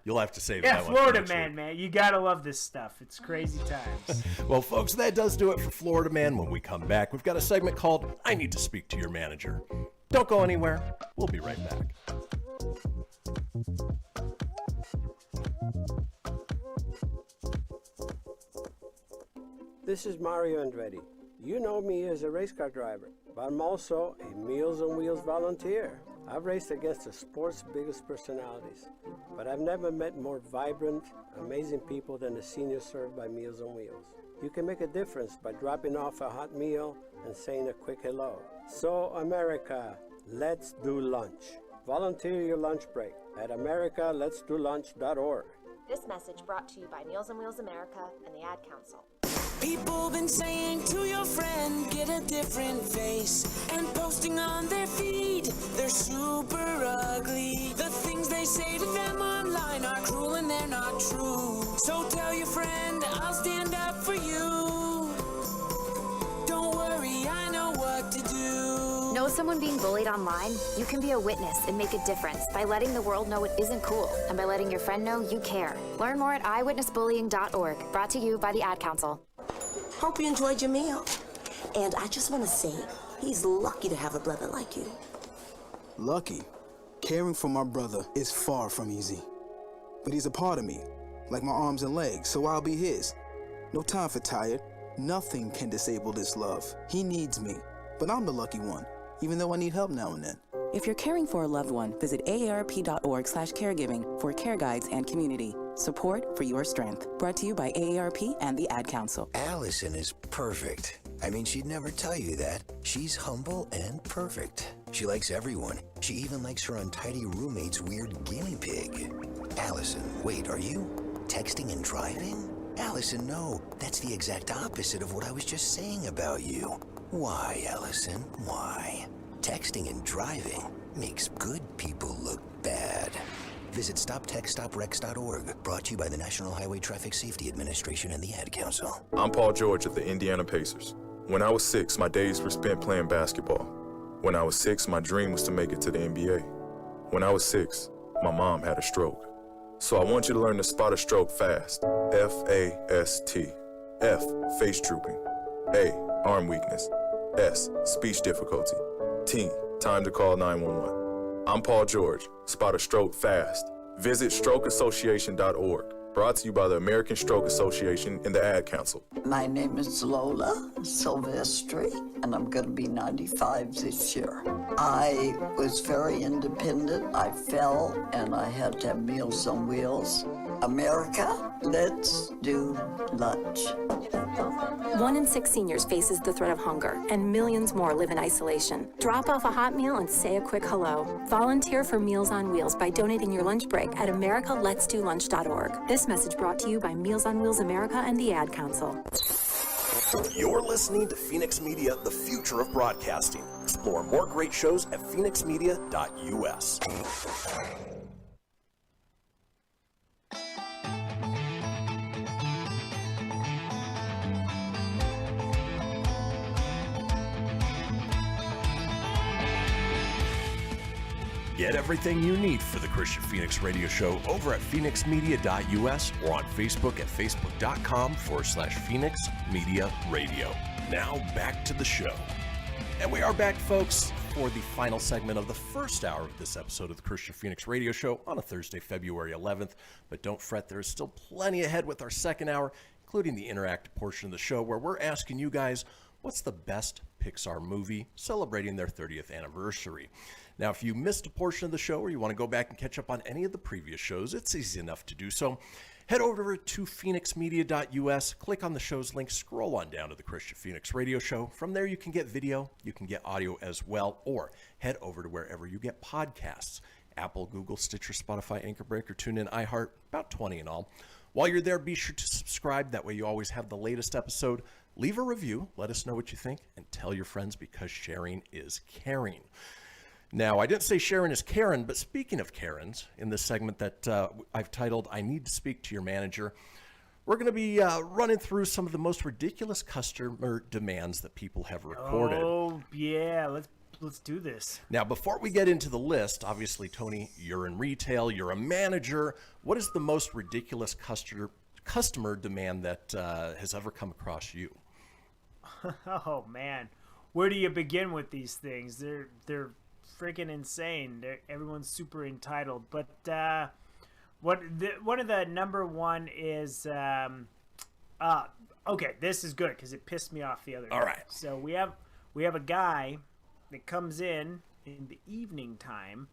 you'll have to save that one. Florida Man. You got to love this stuff. It's crazy times. Well, folks, that does do it for Florida Man. When we come back, we've got a segment called I Need to Speak to Your Manager. Don't go anywhere. We'll be right back. This is Mario Andretti. You know me as a race car driver, but I'm also a Meals on Wheels volunteer. I've raced against the sport's biggest personalities, but I've never met more vibrant, amazing people than the seniors served by Meals on Wheels. You can make a difference by dropping off a hot meal and saying a quick hello. So, America, let's do lunch. Volunteer your lunch break at americaletsdolunch.org. This message brought to you by Meals on Wheels America and the Ad Council. People been saying to your friend, get a different face, and posting on their feed, they're super ugly. The things they say to them online are cruel and they're not true. So tell your friend, I'll stand up for you. Don't worry, I know what to do. Know someone being bullied online? You can be a witness and make a difference by letting the world know it isn't cool and by letting your friend know you care. Learn more at eyewitnessbullying.org. Brought to you by the Ad Council. Hope you enjoyed your meal. And I just want to say, he's lucky to have a brother like you. Lucky? Caring for my brother is far from easy. But he's a part of me, like my arms and legs, so I'll be his. No time for tired. Nothing can disable this love. He needs me, but I'm the lucky one, even though I need help now and then. If you're caring for a loved one, visit aarp.org/caregiving for care guides and community. Support for your strength. Brought to you by AARP and the Ad Council. Allison is perfect. I mean, she'd never tell you that. She's humble and perfect. She likes everyone. She even likes her untidy roommate's weird guinea pig. Allison, wait, are you texting and driving? Allison, no. That's the exact opposite of what I was just saying about you. Why, Allison? Why? Texting and driving makes good people look bad. Visit StopTextStopWrecks.org, brought to you by the National Highway Traffic Safety Administration and the Ad Council. I'm Paul George of the Indiana Pacers. When I was 6, my days were spent playing basketball. When I was 6, my dream was to make it to the NBA. When I was 6, my mom had a stroke. So I want you to learn to spot a stroke fast. F-A-S-T. F, face drooping. A, arm weakness. S, speech difficulty. T, time to call 911. I'm Paul George. Spot a stroke fast. Visit strokeassociation.org. Brought to you by the American Stroke Association and the Ad Council. My name is Lola Silvestri, and I'm going to be 95 this year. I was very independent. I fell, and I had to have Meals on Wheels. America, let's do lunch. 1 in 6 seniors faces the threat of hunger, and millions more live in isolation. Drop off a hot meal and say a quick hello. Volunteer for Meals on Wheels by donating your lunch break at americaletsdolunch.org. This message brought to you by Meals on Wheels America and the Ad Council. You're listening to Phoenix Media, the future of broadcasting. Explore more great shows at phoenixmedia.us. Get everything you need for the Kristian Fenix radio show over at phoenixmedia.us or on Facebook at facebook.com/Phoenix Media Radio. Now back to the show. And we are back, folks, for the final segment of the first hour of this episode of the Kristian Fenix radio show on a Thursday, February 11th. But don't fret, there is still plenty ahead with our second hour, including the interactive portion of the show where we're asking you guys, what's the best Pixar movie celebrating their 30th anniversary? Now, if you missed a portion of the show or you want to go back and catch up on any of the previous shows, it's easy enough to do so. Head over to phoenixmedia.us, click on the show's link, scroll on down to the Kristian Fenix radio show. From there, you can get video, you can get audio as well, or head over to wherever you get podcasts. Apple, Google, Stitcher, Spotify, Anchor Breaker, TuneIn, iHeart, about 20 in all. While you're there, be sure to subscribe. That way you always have the latest episode. Leave a review, let us know what you think, and tell your friends because sharing is caring. Now, I didn't say Sharon is Karen, but speaking of Karens, in this segment that I've titled, I Need to Speak to Your Manager, we're going to be running through some of the most ridiculous customer demands that people have recorded. Oh, yeah, let's do this. Now, before we get into the list, obviously, Tony, you're in retail, you're a manager. What is the most ridiculous customer demand that has ever come across you? Oh, man. Where do you begin with these things? They're freaking insane. Everyone's super entitled, but one of the number one is okay, this is good because it pissed me off the other day. All right, so we have a guy that comes in the evening time,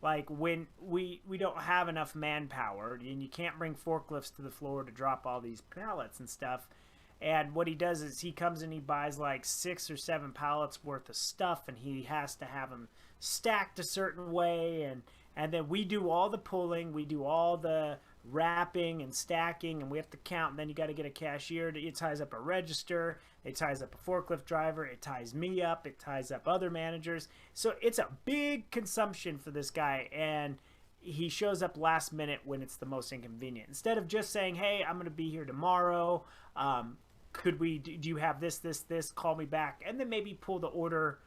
like when we don't have enough manpower and you can't bring forklifts to the floor to drop all these pallets and stuff. And what he does is he comes and he buys like 6 or 7 pallets worth of stuff, and he has to have them stacked a certain way, and then we do all the pulling, we do all the wrapping and stacking, and we have to count, and then you got to get a cashier. It ties up a register, it ties up a forklift driver, it ties me up, it ties up other managers. So it's a big consumption for this guy, and he shows up last minute when it's the most inconvenient. Instead of just saying, hey, I'm going to be here tomorrow, do you have this, call me back, and then maybe pull the order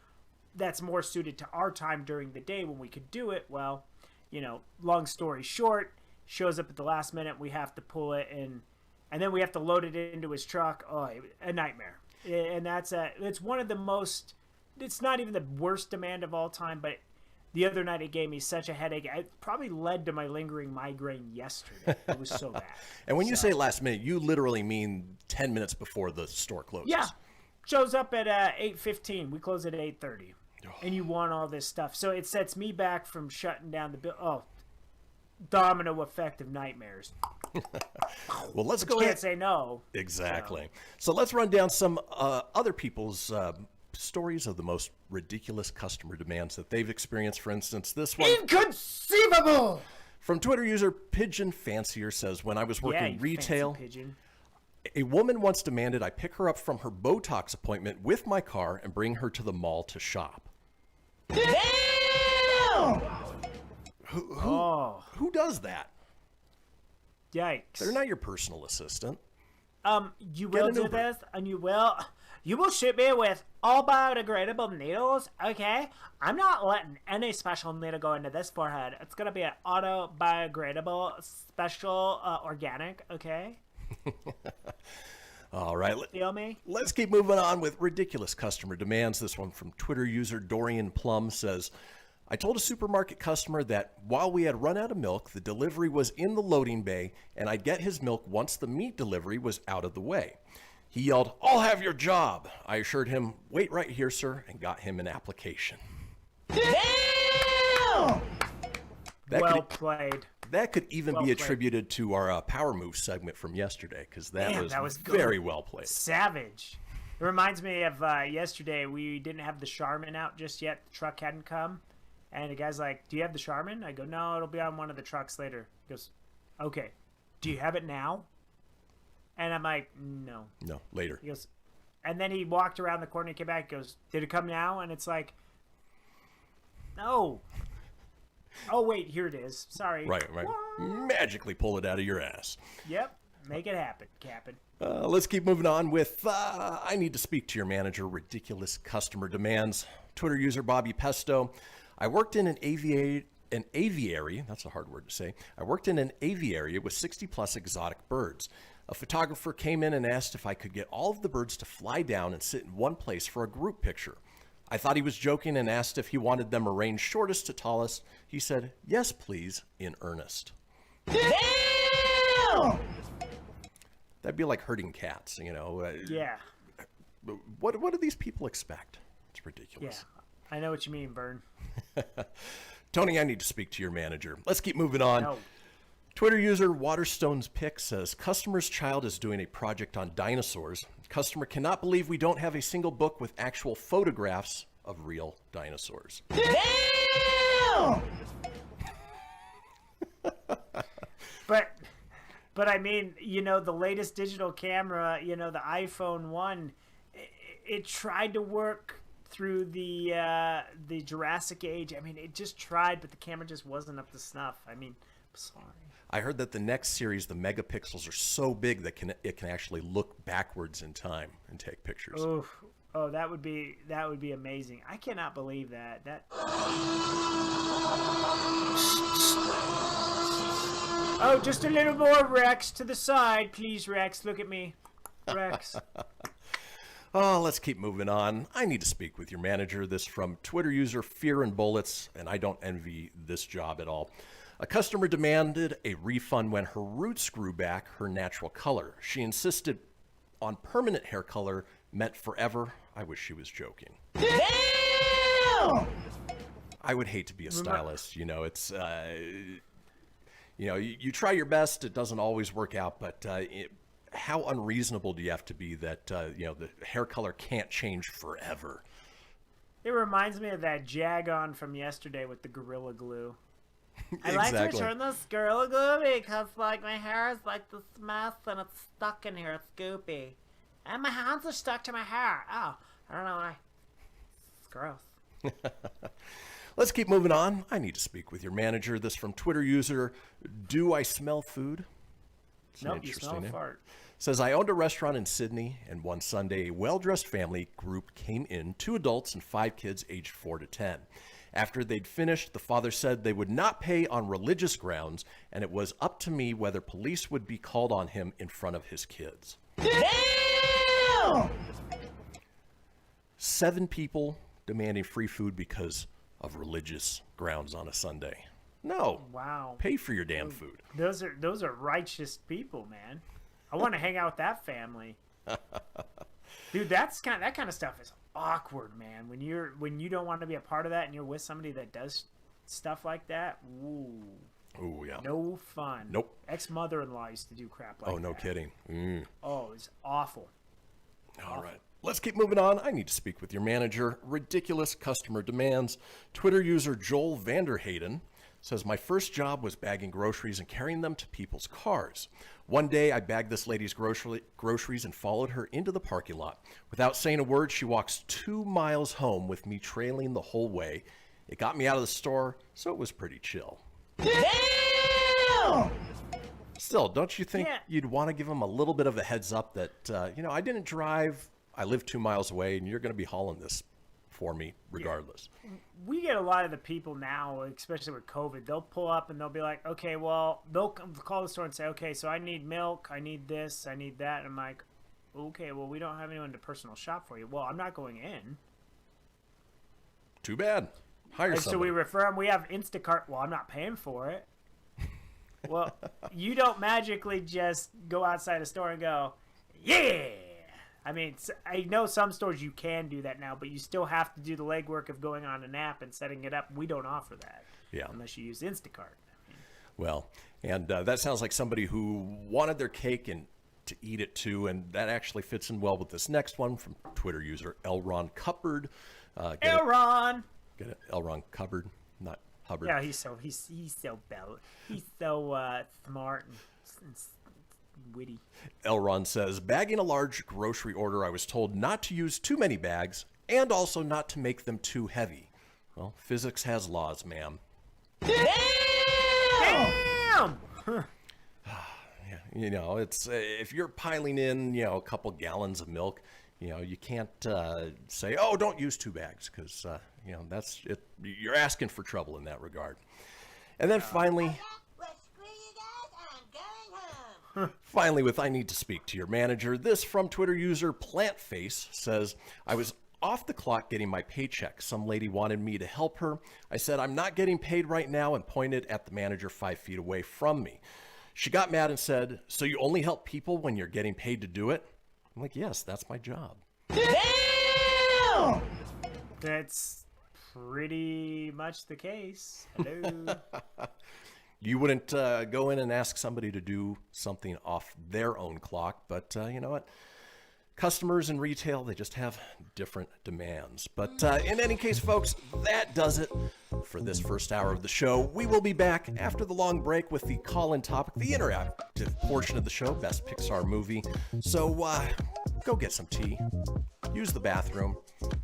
that's more suited to our time during the day when we could do it. Well, long story short, shows up at the last minute, we have to pull it, and then we have to load it into his truck. Oh, a nightmare. And it's one of the most, it's not even the worst demand of all time, but the other night it gave me such a headache. It probably led to my lingering migraine yesterday. It was so bad. And when you say last minute, you literally mean 10 minutes before the store closes. Yeah. Shows up at 8:15. We close at 8:30. And you want all this stuff. So it sets me back from shutting down the bill. Oh, domino effect of nightmares. Well, let's But go you ahead. can't say no. Exactly. So let's run down some other people's stories of the most ridiculous customer demands that they've experienced. For instance, this one. Inconceivable! From Twitter user Pigeon Fancier says, when I was working you retail, fancy pigeon. a woman once demanded I pick her up from her Botox appointment with my car and bring her to the mall to shop. Damn! Who does that? Yikes. They're not your personal assistant. You Get will an do Uber. this, and you will shoot me with all biodegradable needles, okay? I'm not letting any special needle go into this forehead. It's gonna be an auto biodegradable, special, organic, okay? All right. Feel me? Let's keep moving on with ridiculous customer demands. This one from Twitter user Dorian Plum says, I told a supermarket customer that while we had run out of milk, the delivery was in the loading bay and I'd get his milk once the meat delivery was out of the way. He yelled, I'll have your job. I assured him, wait right here, sir, and got him an application. Damn! Well played. That could even Well be played. attributed to our Power Move segment from yesterday, because that was good. very well played. Savage. It reminds me of yesterday. We didn't have the Charmin out just yet. The truck hadn't come. And the guy's like, do you have the Charmin? I go, no, it'll be on one of the trucks later. He goes, okay. Do you have it now? And I'm like, no. No, later. He goes, and then he walked around the corner and came back and goes, did it come now? And it's like, no. Oh, wait, here it is. Sorry. Right. Magically pull it out of your ass. Yep. Make it happen, Captain. Let's keep moving on with I need to speak to your manager. Ridiculous customer demands. Twitter user Bobby Pesto. I worked in an aviary. That's a hard word to say. I worked in an aviary with 60 plus exotic birds. A photographer came in and asked if I could get all of the birds to fly down and sit in one place for a group picture. I thought he was joking and asked if he wanted them arranged shortest to tallest. He said, yes, please, in earnest. Damn! That'd be like herding cats, you know. Yeah. What do these people expect? It's ridiculous. Yeah. I know what you mean, Vern. Tony, I need to speak to your manager. Let's keep moving on. No. Twitter user Waterstone's Pick says, customer's child is doing a project on dinosaurs. Customer cannot believe we don't have a single book with actual photographs of real dinosaurs. Damn! But I mean, you know, the latest digital camera, you know, the iPhone 1, it tried to work through the Jurassic Age. I mean, it just tried, but the camera just wasn't up to snuff. I mean, I'm sorry. I heard that the next series, the megapixels are so big that it can actually look backwards in time and take pictures. Oh, that would be amazing. I cannot believe that. Oh, just a little more, Rex, to the side, please, Rex. Look at me, Rex. Oh, let's keep moving on. I need to speak with your manager. This from Twitter user Fear and Bullets, and I don't envy this job at all. A customer demanded a refund when her roots grew back her natural color. She insisted on permanent hair color meant forever. I wish she was joking. Damn! I would hate to be a stylist. You know, it's, you know, you try your best. It doesn't always work out, but how unreasonable do you have to be that, you know, the hair color can't change forever? It reminds me of that Jag-On from yesterday with the Gorilla Glue. I Exactly. like to return this Gorilla Glue because, like, my hair is like this mess and it's stuck in here. It's goopy. And my hands are stuck to my hair. Oh, I don't know why. It's gross. Let's keep moving on. I need to speak with your manager. This from Twitter user, Do I Smell Food? It's an Nope, you smell a name. fart. Says, I owned a restaurant in Sydney, and one Sunday, a well-dressed family group came in, 2 adults and 5 kids aged 4 to 10. After they'd finished, the father said they would not pay on religious grounds, and it was up to me whether police would be called on him in front of his kids. Damn! 7 people demanding free food because of religious grounds on a Sunday. No. Wow. Pay for your damn food. Those are righteous people, man. I want to hang out with that family. Dude, that kind of stuff is awkward, man. When you don't want to be a part of that and you're with somebody that does stuff like that. Ooh. Oh, yeah. No fun. Nope. Ex-mother-in-law used to do crap like that. Oh, no kidding. Oh, it's awful. All right. Let's keep moving on. I need to speak with your manager. Ridiculous customer demands. Twitter user Joel Vanderhayden says, my first job was bagging groceries and carrying them to people's cars. One day, I bagged this lady's groceries and followed her into the parking lot. Without saying a word, she walks 2 miles home with me trailing the whole way. It got me out of the store, so it was pretty chill. Damn! Still, don't you think you'd want to give them a little bit of a heads up that, I didn't drive, I live 2 miles away, and you're going to be hauling this for me regardless. Yeah. We get a lot of the people now, especially with COVID, they'll pull up and they'll be like, okay, well, they'll call the store and say, okay, so I need milk, I need this, I need that. And I'm like, okay, well, we don't have anyone to personal shop for you. Well, I'm not going in. Too bad. Hire somebody. So we refer them. We have Instacart. Well, I'm not paying for it. Well, you don't magically just go outside a store and go, yeah. I mean, I know some stores you can do that now, but you still have to do the legwork of going on an app and setting it up. We don't offer that. Yeah. Unless you use Instacart. Well, and that sounds like somebody who wanted their cake and to eat it too, and that actually fits in well with this next one from Twitter user Elron Cupboard. Elron! Get it? Elron Cupboard, not Hubbard. Yeah, he's so smart and witty. Elron says, bagging a large grocery order, I was told not to use too many bags and also not to make them too heavy. Well, physics has laws, ma'am. Damn! Yeah, it's if you're piling in, a couple gallons of milk, you can't say, oh, don't use 2 bags because, that's it. You're asking for trouble in that regard. And then finally, with I need to speak to your manager, this from Twitter user Plantface says, I was off the clock getting my paycheck. Some lady wanted me to help her. I said, I'm not getting paid right now, and pointed at the manager 5 feet away from me. She got mad and said, so you only help people when you're getting paid to do it? I'm like, yes, that's my job. Damn! That's pretty much the case. Hello. You wouldn't go in and ask somebody to do something off their own clock, but you know what? Customers in retail, they just have different demands. But in any case, folks, that does it for this first hour of the show. We will be back after the long break with the call-in topic, the interactive portion of the show, Best Pixar Movie. So go get some tea, use the bathroom,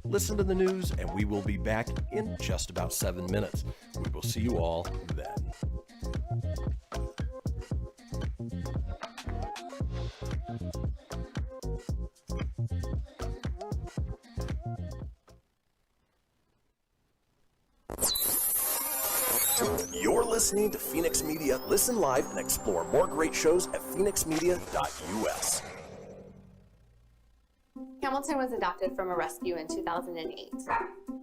listen to the news, and we will be back in just about 7 minutes. We will see you all then. You're listening to Phoenix Media. Listen live and explore more great shows at phoenixmedia.us. Hamilton was adopted from a rescue in 2008.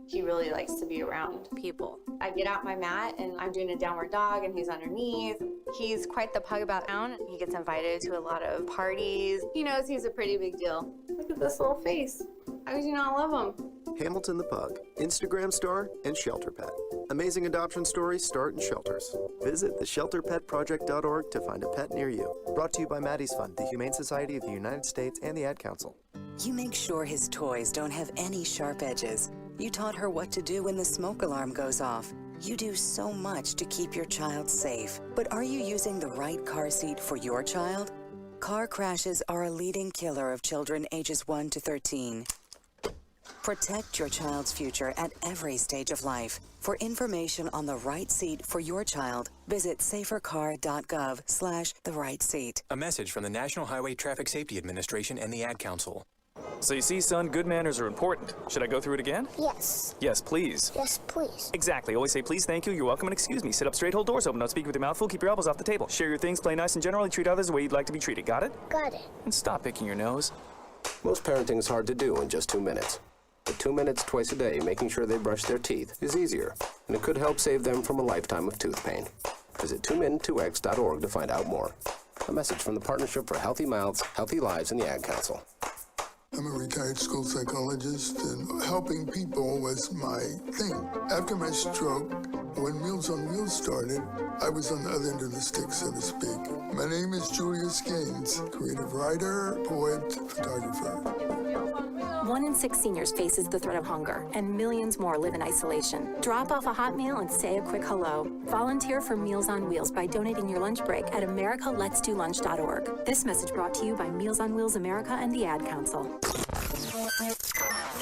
He really likes to be around people. I get out my mat and I'm doing a downward dog and he's underneath. He's quite the pug about town. He gets invited to a lot of parties. He knows he's a pretty big deal. Look at this little face. How could you not love him? Hamilton the Pug, Instagram star and shelter pet. Amazing adoption stories start in shelters. Visit theshelterpetproject.org to find a pet near you. Brought to you by Maddie's Fund, the Humane Society of the United States, and the Ad Council. You make sure his toys don't have any sharp edges. You taught her what to do when the smoke alarm goes off. You do so much to keep your child safe. But are you using the right car seat for your child? Car crashes are a leading killer of children ages 1 to 13. Protect your child's future at every stage of life. For information on the right seat for your child, visit safercar.gov/the-right-seat. A message from the National Highway Traffic Safety Administration and the Ad Council. So you see, son, good manners are important. Should I go through it again? Yes. Yes, please. Yes, please. Exactly. Always say please, thank you, you're welcome, and excuse me. Sit up straight, hold doors open, don't speak with your mouth full, keep your elbows off the table. Share your things, play nice, and generally treat others the way you'd like to be treated. Got it? Got it. And stop picking your nose. Most parenting is hard to do in just 2 minutes. But 2 minutes twice a day making sure they brush their teeth is easier, and it could help save them from a lifetime of tooth pain. Visit 2min2x.org to find out more. A message from the Partnership for Healthy Mouths, Healthy Lives, and the Ad Council. I'm a retired school psychologist, and helping people was my thing. After my stroke, when Meals on Wheels started, I was on the other end of the stick, so to speak. My name is Julius Gaines, creative writer, poet, photographer. 1 in 6 seniors faces the threat of hunger, and millions more live in isolation. Drop off a hot meal and say a quick hello. Volunteer for Meals on Wheels by donating your lunch break at americaletsdolunch.org. This message brought to you by Meals on Wheels America and the Ad Council.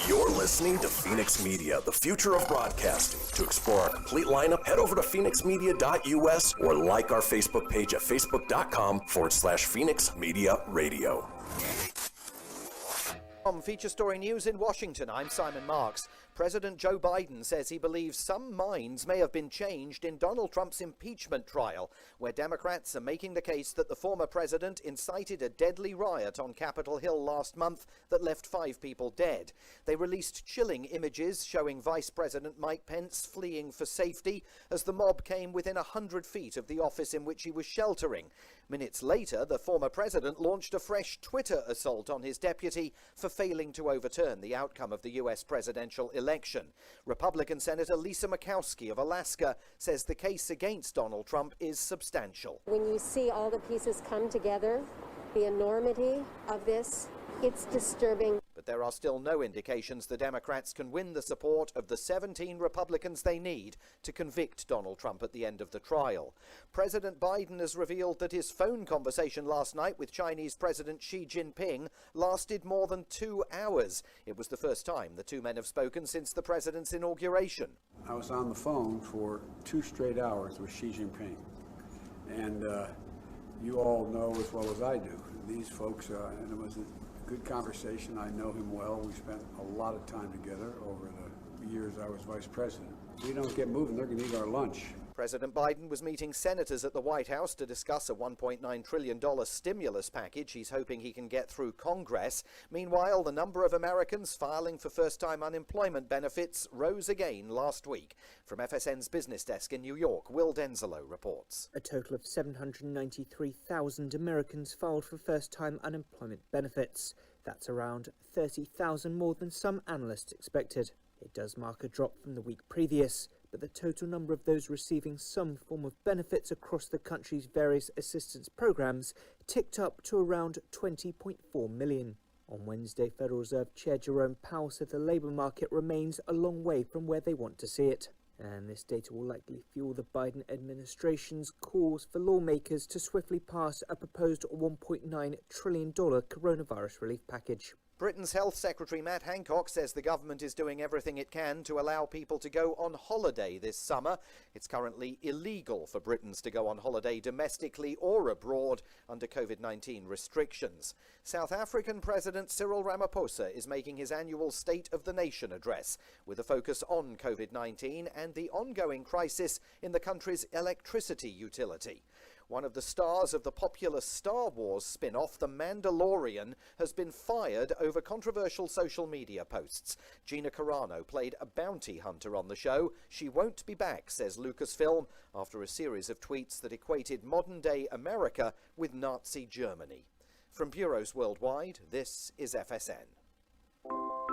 You're listening to Phoenix Media, the future of broadcasting. To explore our complete lineup, head over to phoenixmedia.us or like our Facebook page at facebook.com/Phoenix Media Radio. From Feature Story News in Washington, I'm Simon Marks. President Joe Biden says he believes some minds may have been changed in Donald Trump's impeachment trial, where Democrats are making the case that the former president incited a deadly riot on Capitol Hill last month that left 5 people dead. They released chilling images showing Vice President Mike Pence fleeing for safety as the mob came within 100 feet of the office in which he was sheltering. Minutes later, the former president launched a fresh Twitter assault on his deputy for failing to overturn the outcome of the U.S. presidential election. Republican Senator Lisa Murkowski of Alaska says the case against Donald Trump is substantial. When you see all the pieces come together, the enormity of this, it's disturbing. But there are still no indications the Democrats can win the support of the 17 Republicans they need to convict Donald Trump at the end of the trial. President Biden has revealed that his phone conversation last night with Chinese President Xi Jinping lasted more than 2 hours. It was the first time the two men have spoken since the president's inauguration. I was on the phone for 2 straight hours with Xi Jinping. And you all know as well as I do, these folks, and it was a good conversation. I know him well. We spent a lot of time together over the years I was vice president. If we don't get moving, they're going to eat our lunch. President Biden was meeting senators at the White House to discuss a $1.9 trillion stimulus package he's hoping he can get through Congress. Meanwhile, the number of Americans filing for first-time unemployment benefits rose again last week. From FSN's business desk in New York, Will Denzelo reports. A total of 793,000 Americans filed for first-time unemployment benefits. That's around 30,000 more than some analysts expected. It does mark a drop from the week previous, but the total number of those receiving some form of benefits across the country's various assistance programs ticked up to around 20.4 million. On Wednesday, Federal Reserve Chair Jerome Powell said the labour market remains a long way from where they want to see it. And this data will likely fuel the Biden administration's calls for lawmakers to swiftly pass a proposed $1.9 trillion coronavirus relief package. Britain's Health Secretary Matt Hancock says the government is doing everything it can to allow people to go on holiday this summer. It's currently illegal for Britons to go on holiday domestically or abroad under COVID-19 restrictions. South African President Cyril Ramaphosa is making his annual State of the Nation address with a focus on COVID-19 and the ongoing crisis in the country's electricity utility. One of the stars of the popular Star Wars spin-off, The Mandalorian, has been fired over controversial social media posts. Gina Carano played a bounty hunter on the show. She won't be back, says Lucasfilm, after a series of tweets that equated modern-day America with Nazi Germany. From bureaus worldwide, this is FSN.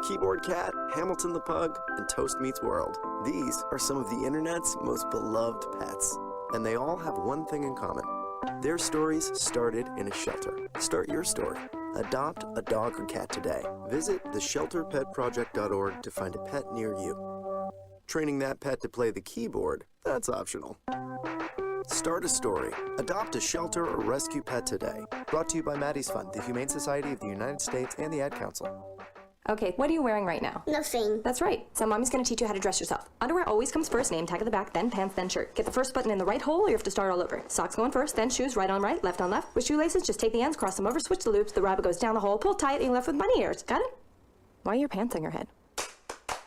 Keyboard Cat, Hamilton the Pug, and Toast Meets World. These are some of the internet's most beloved pets. And they all have one thing in common. Their stories started in a shelter. Start your story. Adopt a dog or cat today. Visit theshelterpetproject.org to find a pet near you. Training that pet to play the keyboard, that's optional. Start a story. Adopt a shelter or rescue pet today. Brought to you by Maddie's Fund, the Humane Society of the United States, and the Ad Council. Okay, what are you wearing right now? Nothing. That's right. So Mommy's gonna teach you how to dress yourself. Underwear always comes first, name tag at the back, then pants, then shirt. Get the first button in the right hole or you have to start all over. Socks going first, then shoes, right on right, left on left. With shoelaces, just take the ends, cross them over, switch the loops, the rabbit goes down the hole, pull tight, and you're left with bunny ears. Got it? Why are your pants on your head?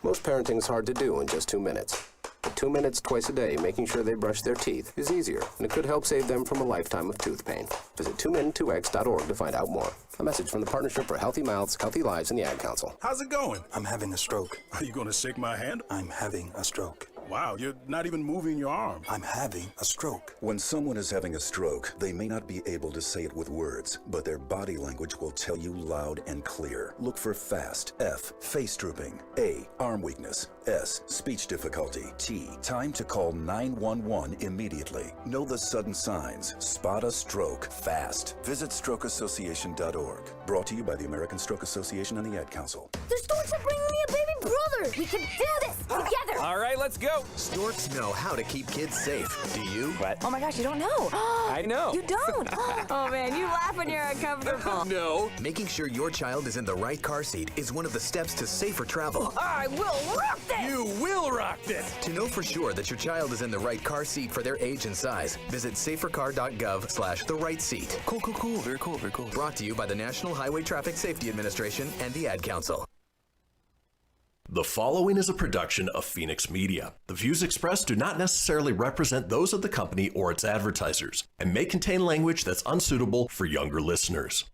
Most parenting's hard to do in just 2 minutes. But 2 minutes twice a day making sure they brush their teeth is easier, and it could help save them from a lifetime of tooth pain. Visit 2min2x.org to find out more. A message from the Partnership for Healthy Mouths, Healthy Lives, and the Ad Council. How's it going? I'm having a stroke. Are you going to shake my hand? I'm having a stroke. Wow, you're not even moving your arm. I'm having a stroke. When someone is having a stroke, they may not be able to say it with words, but their body language will tell you loud and clear. Look for FAST. F, face drooping. A, arm weakness. S, speech difficulty. T, time to call 911 immediately. Know the sudden signs. Spot a stroke fast. Visit strokeassociation.org. Brought to you by the American Stroke Association and the Ad Council. The storks are bringing me a baby brother. We can do this together. All right, let's go. Storks know how to keep kids safe. Do you? What? Oh my gosh, you don't know. I know. You don't. Oh man, you laugh when you're uncomfortable. No. Making sure your child is in the right car seat is one of the steps to safer travel. I will rock this. You will rock this. To know for sure that your child is in the right car seat for their age and size, visit safercar.gov/the-right-seat. Cool. Very cool. Brought to you by the National Highway Traffic Safety Administration and the Ad Council. The following is a production of Phoenix Media. The views expressed do not necessarily represent those of the company or its advertisers and may contain language that's unsuitable for younger listeners.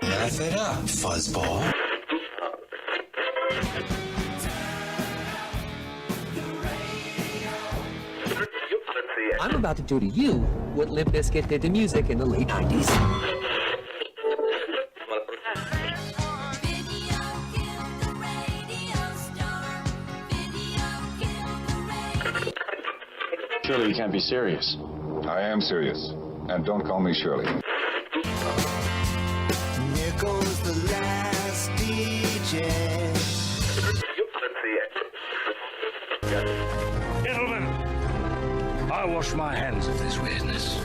Laugh it up, fuzzball. I'm about to do to you what Limp Bizkit did to music in the late 90s. Surely you can't be serious. I am serious. And don't call me Shirley. Here goes the last DJ. Gentlemen, I wash my hands of this weirdness.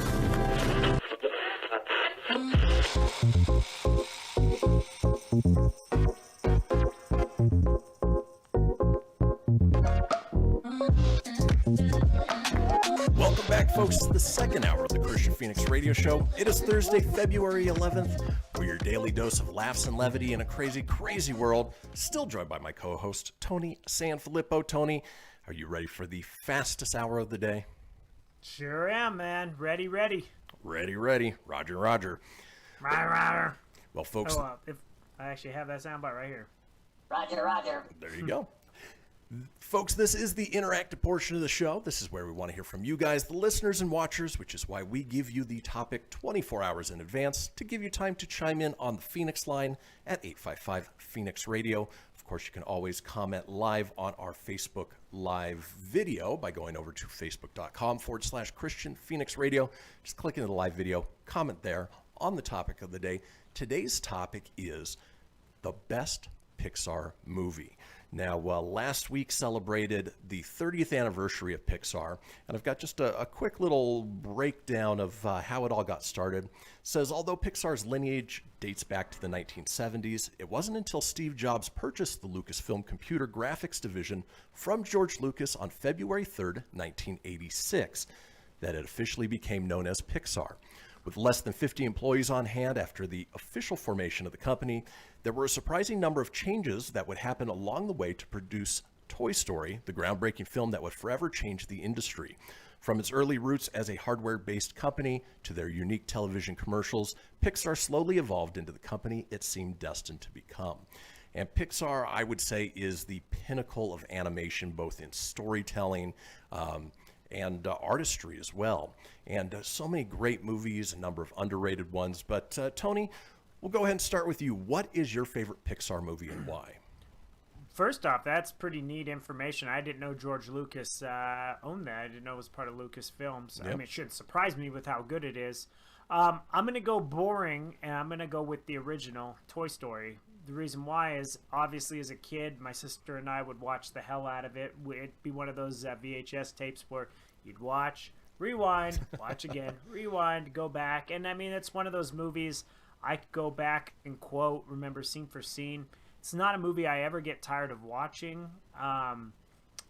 Welcome back, folks, to the second hour of the Kristian Fenix radio show. It is Thursday, February 11th. We're your daily dose of laughs and levity in a crazy, crazy world. Still joined by my co-host, Tony Sanfilippo. Tony, are you ready for the fastest hour of the day? Sure am, man. Ready. Ready. Roger. Well, folks... if I actually have that soundbite right here. Roger. There you go. Folks, this is the interactive portion of the show. This is where we want to hear from you guys, the listeners and watchers, which is why we give you the topic 24 hours in advance to give you time to chime in on the Fenix Line at 855-PHOENIX-RADIO. Of course, you can always comment live on our Facebook Live video by going over to facebook.com/Kristian Fenix Radio. Just click into the live video, comment there on the topic of the day. Today's topic is the best Pixar movie. Now, last week celebrated the 30th anniversary of Pixar, and I've got just a quick little breakdown of how it all got started. It says, although Pixar's lineage dates back to the 1970s, it wasn't until Steve Jobs purchased the Lucasfilm Computer Graphics Division from George Lucas on February 3rd, 1986, that it officially became known as Pixar. With less than 50 employees on hand after the official formation of the company, there were a surprising number of changes that would happen along the way to produce Toy Story, the groundbreaking film that would forever change the industry. From its early roots as a hardware-based company to their unique television commercials, Pixar slowly evolved into the company it seemed destined to become. And Pixar, I would say, is the pinnacle of animation, both in storytelling, and artistry as well. And so many great movies, a number of underrated ones. But Tony, we'll go ahead and start with you. What is your favorite Pixar movie and why? First off, that's pretty neat information. I didn't know George Lucas owned that. I didn't know it was part of Lucasfilm. So, yep. I mean, it shouldn't surprise me with how good it is. I'm going to go boring, and I'm going to go with the original Toy Story. The reason why is, obviously, as a kid, my sister and I would watch the hell out of it. It'd be one of those VHS tapes where you'd watch, rewind, watch again, rewind, go back. And, I mean, it's one of those movies I could go back and quote, remember scene for scene. It's not a movie I ever get tired of watching.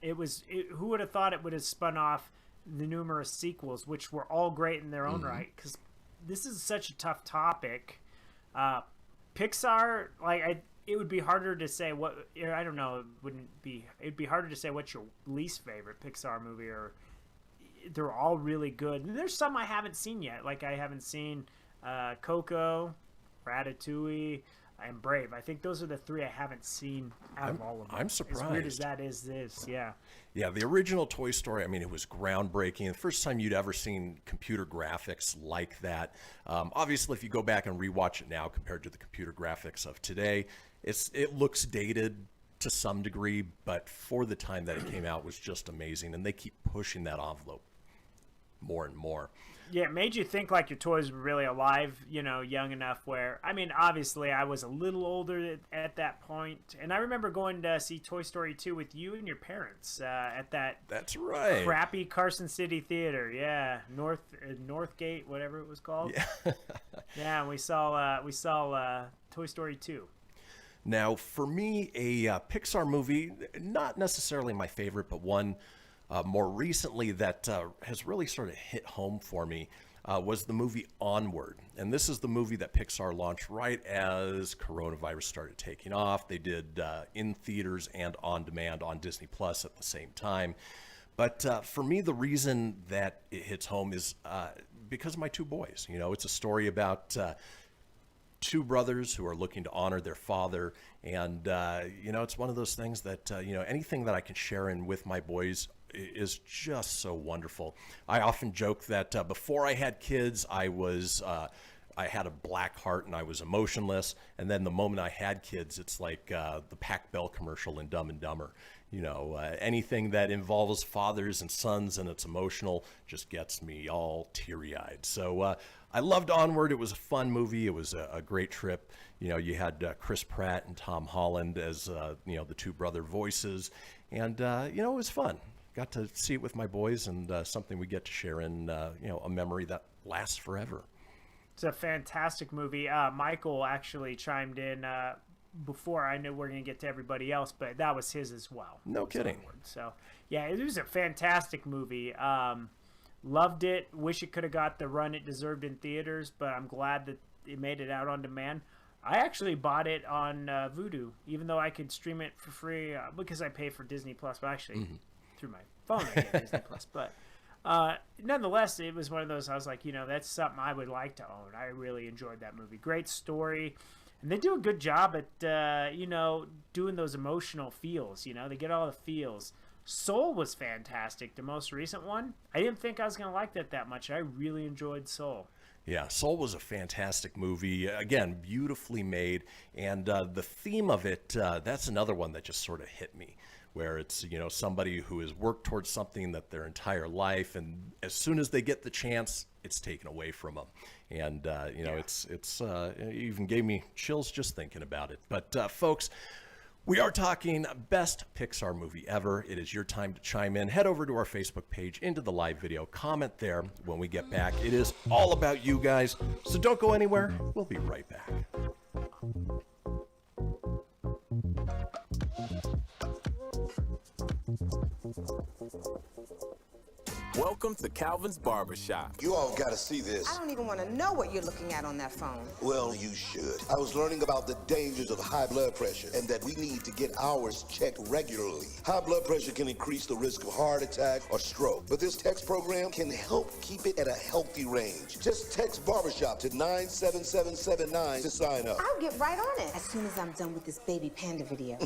Who would have thought it would have spun off the numerous sequels, which were all great in their own right, because this is such a tough topic. Pixar, it would be harder to say what, I don't know, it'd be harder to say what's your least favorite Pixar movie, or they're all really good. And there's some I haven't seen yet, like I haven't seen Coco, Ratatouille, and Brave. I think those are the three I haven't seen out of all of them. I'm surprised. As weird as that is, this, yeah. Yeah, the original Toy Story, I mean, it was groundbreaking. The first time you'd ever seen computer graphics like that. Obviously, if you go back and rewatch it now compared to the computer graphics of today, it looks dated to some degree, but for the time that it came out, it was just amazing. And they keep pushing that envelope more and more. Yeah, it made you think like your toys were really alive, you know, young enough where, I mean, obviously I was a little older at that point. And I remember going to see Toy Story 2 with you and your parents at that That's right. crappy Carson City Theater. Yeah, Northgate, whatever it was called. Yeah, yeah, and we saw Toy Story 2. Now, for me, a Pixar movie, not necessarily my favorite, but one more recently that has really sort of hit home for me was the movie Onward. And this is the movie that Pixar launched right as coronavirus started taking off. They did in theaters and on demand on Disney Plus at the same time. But for me, the reason that it hits home is because of my two boys. You know, it's a story about two brothers who are looking to honor their father. And, you know, it's one of those things that, you know, anything that I can share in with my boys is just so wonderful. I often joke that before I had kids, I had a black heart and I was emotionless. And then the moment I had kids, it's like the Pac Bell commercial in Dumb and Dumber. You know, anything that involves fathers and sons and it's emotional just gets me all teary-eyed. So I loved Onward. It was a fun movie. It was a great trip. You know, you had Chris Pratt and Tom Holland as, you know, the two brother voices. And, you know, it was fun. Got to see it with my boys and something we get to share in, you know, a memory that lasts forever. It's a fantastic movie. Michael actually chimed in before I knew we were going to get to everybody else, but that was his as well. No kidding. So, yeah, it was a fantastic movie. Loved it. Wish it could have got the run it deserved in theaters, but I'm glad that it made it out on demand. I actually bought it on Vudu, even though I could stream it for free because I pay for Disney Plus, but actually through my phone I get Disney Plus. But nonetheless, it was one of those, I was like, you know, that's something I would like to own. I really enjoyed that movie. Great story. And they do a good job at, you know, doing those emotional feels. You know, they get all the feels. Soul was fantastic, the most recent one. I didn't think I was going to like that much. I really enjoyed Soul. Yeah, Soul was a fantastic movie. Again, beautifully made. And the theme of it, that's another one that just sort of hit me, where it's, you know, somebody who has worked towards something that their entire life, and as soon as they get the chance, it's taken away from them. And, you know, it even gave me chills just thinking about it. But, folks, we are talking best Pixar movie ever. It is your time to chime in. Head over to our Facebook page, into the live video. Comment there when we get back. It is all about you guys, so don't go anywhere. We'll be right back. Welcome to Calvin's Barbershop. You all gotta see this. I don't even want to know what you're looking at on that phone. Well, you should. I was learning about the dangers of high blood pressure and that we need to get ours checked regularly. High blood pressure can increase the risk of heart attack or stroke, but this text program can help keep it at a healthy range. Just text Barbershop to 97779 to sign up. I'll get right on it as soon as I'm done with this baby panda video.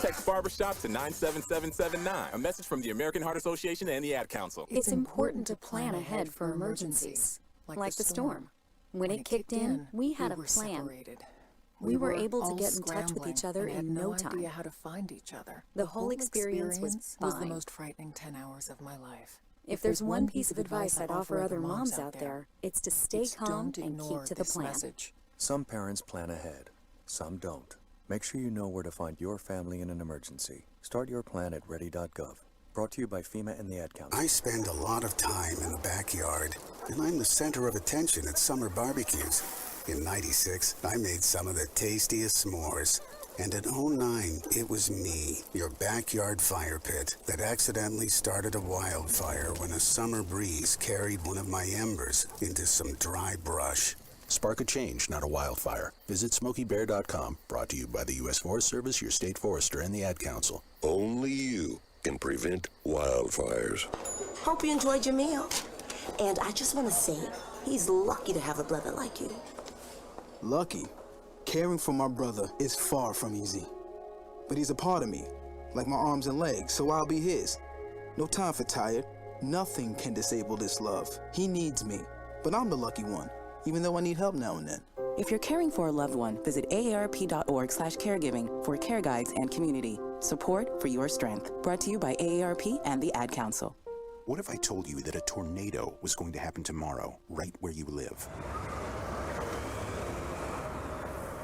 Text Barbershop to 97779. A message from the American Heart Association and the Ad Council. It's important to plan ahead for emergencies, like the storm. When it kicked in, we had a plan. We were able to get in touch with each other in no time. Idea how to find each other. The whole experience was fine. the most frightening 10 hours of my life. If there's one piece of advice I'd offer other moms out there, it's to stay calm and keep to the plan. Some parents plan ahead, some don't. Make sure you know where to find your family in an emergency. Start your plan at ready.gov. Brought to you by FEMA and the Ad Council. I spend a lot of time in the backyard, and I'm the center of attention at summer barbecues. In '96, I made some of the tastiest s'mores. And in '09, it was me, your backyard fire pit, that accidentally started a wildfire when a summer breeze carried one of my embers into some dry brush. Spark a change, not a wildfire. Visit SmokeyBear.com. Brought to you by the U.S. Forest Service, your state forester, and the Ad Council. Only you can prevent wildfires. Hope you enjoyed your meal. And I just want to say, he's lucky to have a brother like you. Lucky? Caring for my brother is far from easy. But he's a part of me, like my arms and legs, so I'll be his. No time for tired. Nothing can disable this love. He needs me, but I'm the lucky one, even though I need help now and then. If you're caring for a loved one, visit aarp.org/caregiving for care guides and community. Support for your strength. Brought to you by AARP and the Ad Council. What if I told you that a tornado was going to happen tomorrow, right where you live?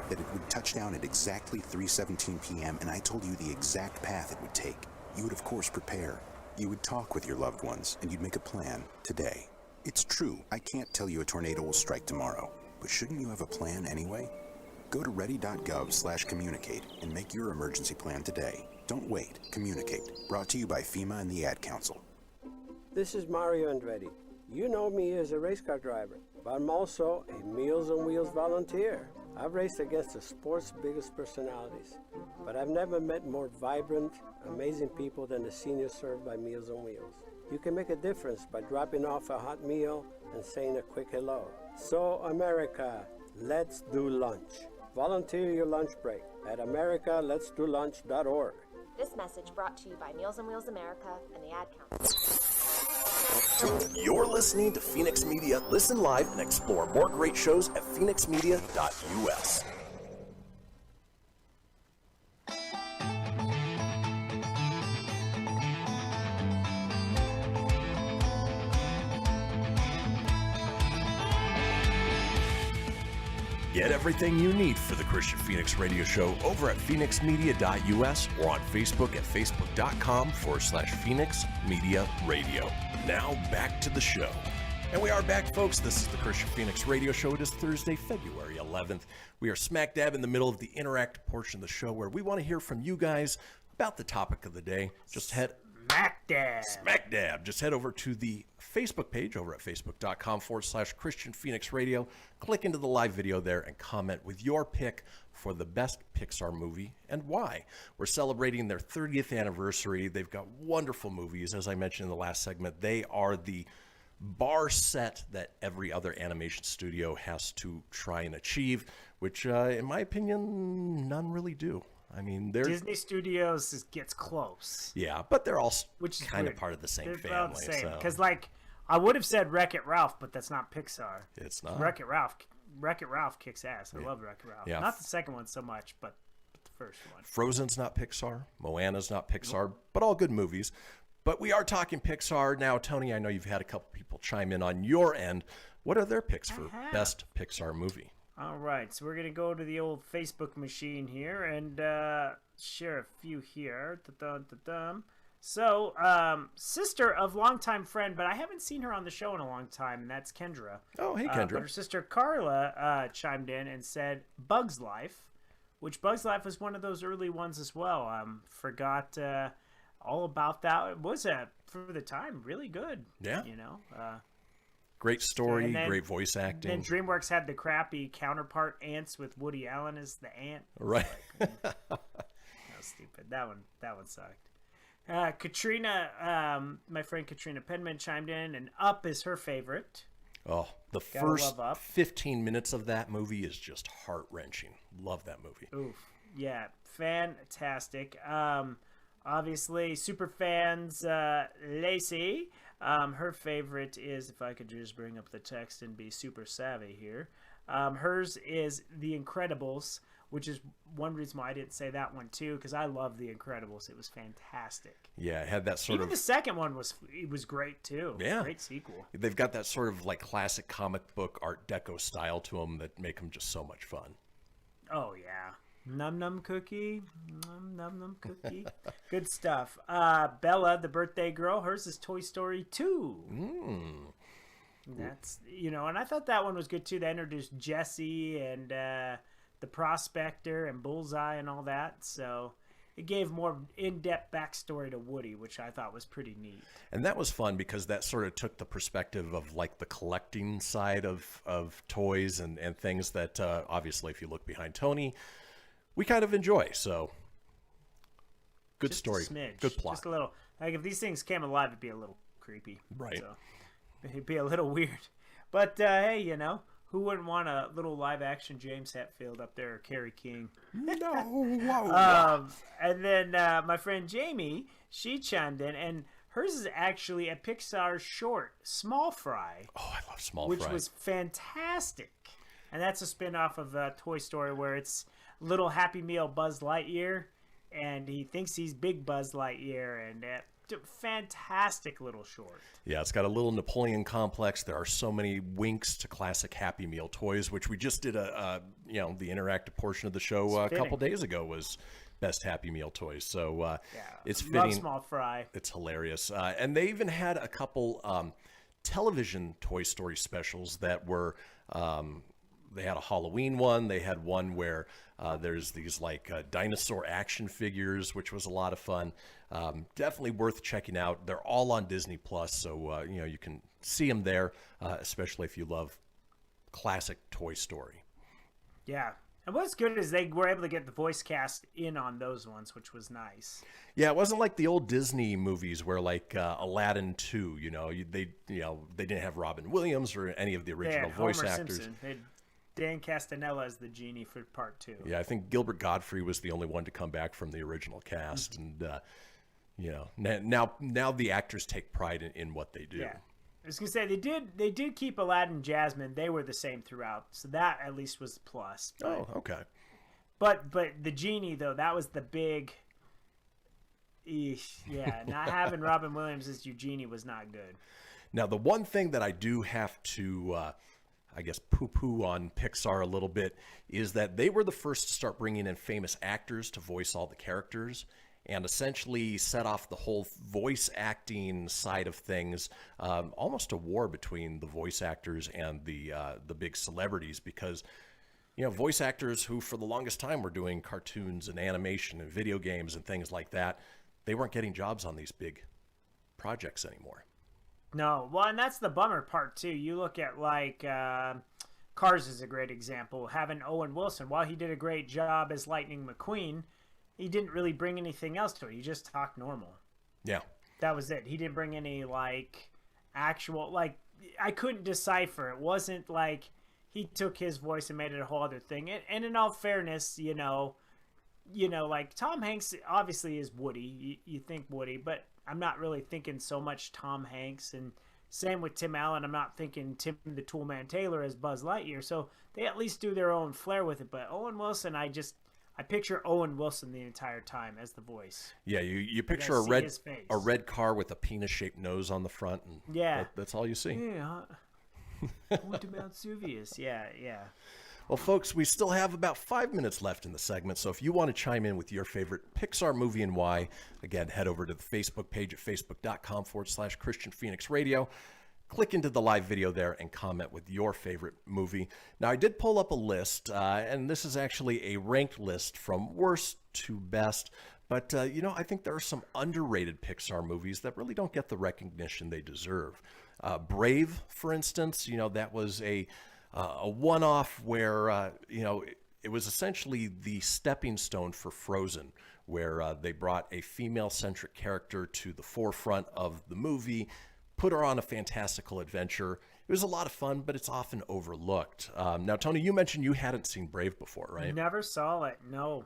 That it would touch down at exactly 3:17 p.m., and I told you the exact path it would take. You would, of course, prepare. You would talk with your loved ones, and you'd make a plan today. It's true, I can't tell you a tornado will strike tomorrow, but shouldn't you have a plan anyway? Go to ready.gov/communicate and make your emergency plan today. Don't wait. Communicate. Brought to you by FEMA and the Ad Council. This is Mario Andretti. You know me as a race car driver, but I'm also a Meals on Wheels volunteer. I've raced against the sport's biggest personalities, but I've never met more vibrant, amazing people than the seniors served by Meals on Wheels. You can make a difference by dropping off a hot meal and saying a quick hello. So, America, let's do lunch. Volunteer your lunch break at americaletsdolunch.org. This message brought to you by Meals on Wheels America and the Ad Council. You're listening to Fenix Media. Listen live and explore more great shows at phoenixmedia.us. Get everything you need for the Kristian Fenix Radio Show over at phoenixmedia.us or on Facebook at facebook.com/Fenix Media Radio. Now back to the show. And we are back, folks. This is the Kristian Fenix Radio Show. It is Thursday, February 11th. We are smack dab in the middle of the interactive portion of the show where we want to hear from you guys about the topic of the day. Just head Smack dab. Just head over to the Facebook page over at facebook.com/Kristian Fenix Radio. Click into the live video there and comment with your pick for the best Pixar movie and why. We're celebrating their 30th anniversary. They've got wonderful movies. As I mentioned in the last segment, they are the bar set that every other animation studio has to try and achieve, which, in my opinion, none really do. I mean, Disney Studios gets close. Yeah, but they're all which is kind weird. of part of the same They're family. about the same. So. Because, like, I would have said Wreck-It Ralph, but that's not Pixar. It's not. Wreck-It Ralph kicks ass. I love Wreck-It Ralph. Yeah. Not the second one so much, but the first one. Frozen's not Pixar. Moana's not Pixar, but all good movies. But we are talking Pixar now. Tony, I know you've had a couple people chime in on your end. What are their picks for best Pixar movie? All right, so we're going to go to the old Facebook machine here and share a few here. So, sister of longtime friend, but I haven't seen her on the show in a long time, and that's Kendra. Oh, hey, Kendra. But her sister Carla chimed in and said Bug's Life, which Bug's Life was one of those early ones as well. Forgot all about that. It was, for the time, really good. Yeah. You know? Great story, great voice acting. Then DreamWorks had the crappy counterpart Ants with Woody Allen as the ant. Right. That was stupid. That one sucked. Katrina, my friend Katrina Penman chimed in, and Up is her favorite. Oh, the first 15 minutes of that movie is just heart-wrenching. Love that movie. Oof. Yeah, fantastic. Obviously, super fans, Lacey. Her favorite is, if I could just bring up the text and be super savvy here, hers is The Incredibles, which is one reason why I didn't say that one too, because I love The Incredibles. It was fantastic. Yeah, it had that sort Even the second one was great too. Yeah, great sequel. They've got that sort of like classic comic book Art Deco style to them that make them just so much fun. Oh yeah. Num num cookie, num cookie, good stuff. Bella, the birthday girl, hers is Toy Story 2. That's and I thought that one was good too. They introduced Jesse and the Prospector and Bullseye and all that, so it gave more in-depth backstory to Woody, which I thought was pretty neat. And that was fun because that sort of took the perspective of like the collecting side of toys and things that obviously, if you look behind Tony, we kind of enjoy. So good Just story, a smidge, good plot. Just a little. Like if these things came alive, it'd be a little creepy, right? So it'd be a little weird. But hey, Who wouldn't want a little live-action James Hetfield up there, or Carrie King? No. And then my friend Jamie, she chimed in, and hers is actually a Pixar short, Small Fry. Oh, I love Small Fry. Fry. Which was fantastic. And that's a spin-off of Toy Story, where it's little Happy Meal Buzz Lightyear, and he thinks he's Big Buzz Lightyear, and fantastic little short. Yeah, it's got a little Napoleon complex. There are so many winks to classic Happy Meal toys, which we just did the interactive portion of the show a couple days ago was best Happy Meal toys. So it's fitting. Love Small Fry. It's hilarious. And they even had a couple television Toy Story specials that were they had a Halloween one. They had one where there's these dinosaur action figures, which was a lot of fun. Definitely worth checking out. They're all on Disney Plus, so you can see them there, especially if you love classic Toy Story. Yeah. And what's good is they were able to get the voice cast in on those ones, which was nice. Yeah, it wasn't like the old Disney movies where Aladdin 2, they didn't have Robin Williams or any of the original voice Homer actors. Simpson. They had Dan Castanella as the genie for part 2. Yeah, I think Gilbert Gottfried was the only one to come back from the original cast, and now the actors take pride in what they do. Yeah. I was gonna say they did keep Aladdin and Jasmine. They were the same throughout, so that at least was a plus. Oh, okay. But the genie though, that was the big. Yeah, not having Robin Williams as your genie was not good. Now the one thing that I do have to, poo-poo on Pixar a little bit is that they were the first to start bringing in famous actors to voice all the characters, and essentially set off the whole voice acting side of things, almost a war between the voice actors and the big celebrities, because voice actors who for the longest time were doing cartoons and animation and video games and things like that, they weren't getting jobs on these big projects anymore. No, well, and that's the bummer part too. You look at Cars is a great example. Having Owen Wilson, while he did a great job as Lightning McQueen, he didn't really bring anything else to it. He just talked normal. Yeah. That was it. He didn't bring any actual I couldn't decipher. It wasn't like he took his voice and made it a whole other thing. And in all fairness, Tom Hanks obviously is Woody. You think Woody, but I'm not really thinking so much Tom Hanks, and same with Tim Allen. I'm not thinking Tim the Toolman Taylor as Buzz Lightyear. So they at least do their own flair with it. But Owen Wilson, I picture Owen Wilson the entire time as the voice. Yeah, you picture a red car with a penis-shaped nose on the front, and that's all you see. Yeah, going to Mount Vesuvius. Yeah. Well, folks, we still have about 5 minutes left in the segment, so if you want to chime in with your favorite Pixar movie and why, again, head over to the Facebook page at facebook.com/Kristian Fenix Radio. Click into the live video there and comment with your favorite movie. Now, I did pull up a list, and this is actually a ranked list from worst to best. But, I think there are some underrated Pixar movies that really don't get the recognition they deserve. Brave, for instance, that was a one-off where, it was essentially the stepping stone for Frozen, where they brought a female-centric character to the forefront of the movie, put her on a fantastical adventure. It was a lot of fun, but it's often overlooked. Now, Tony, you mentioned you hadn't seen Brave before, right? Never saw it, no.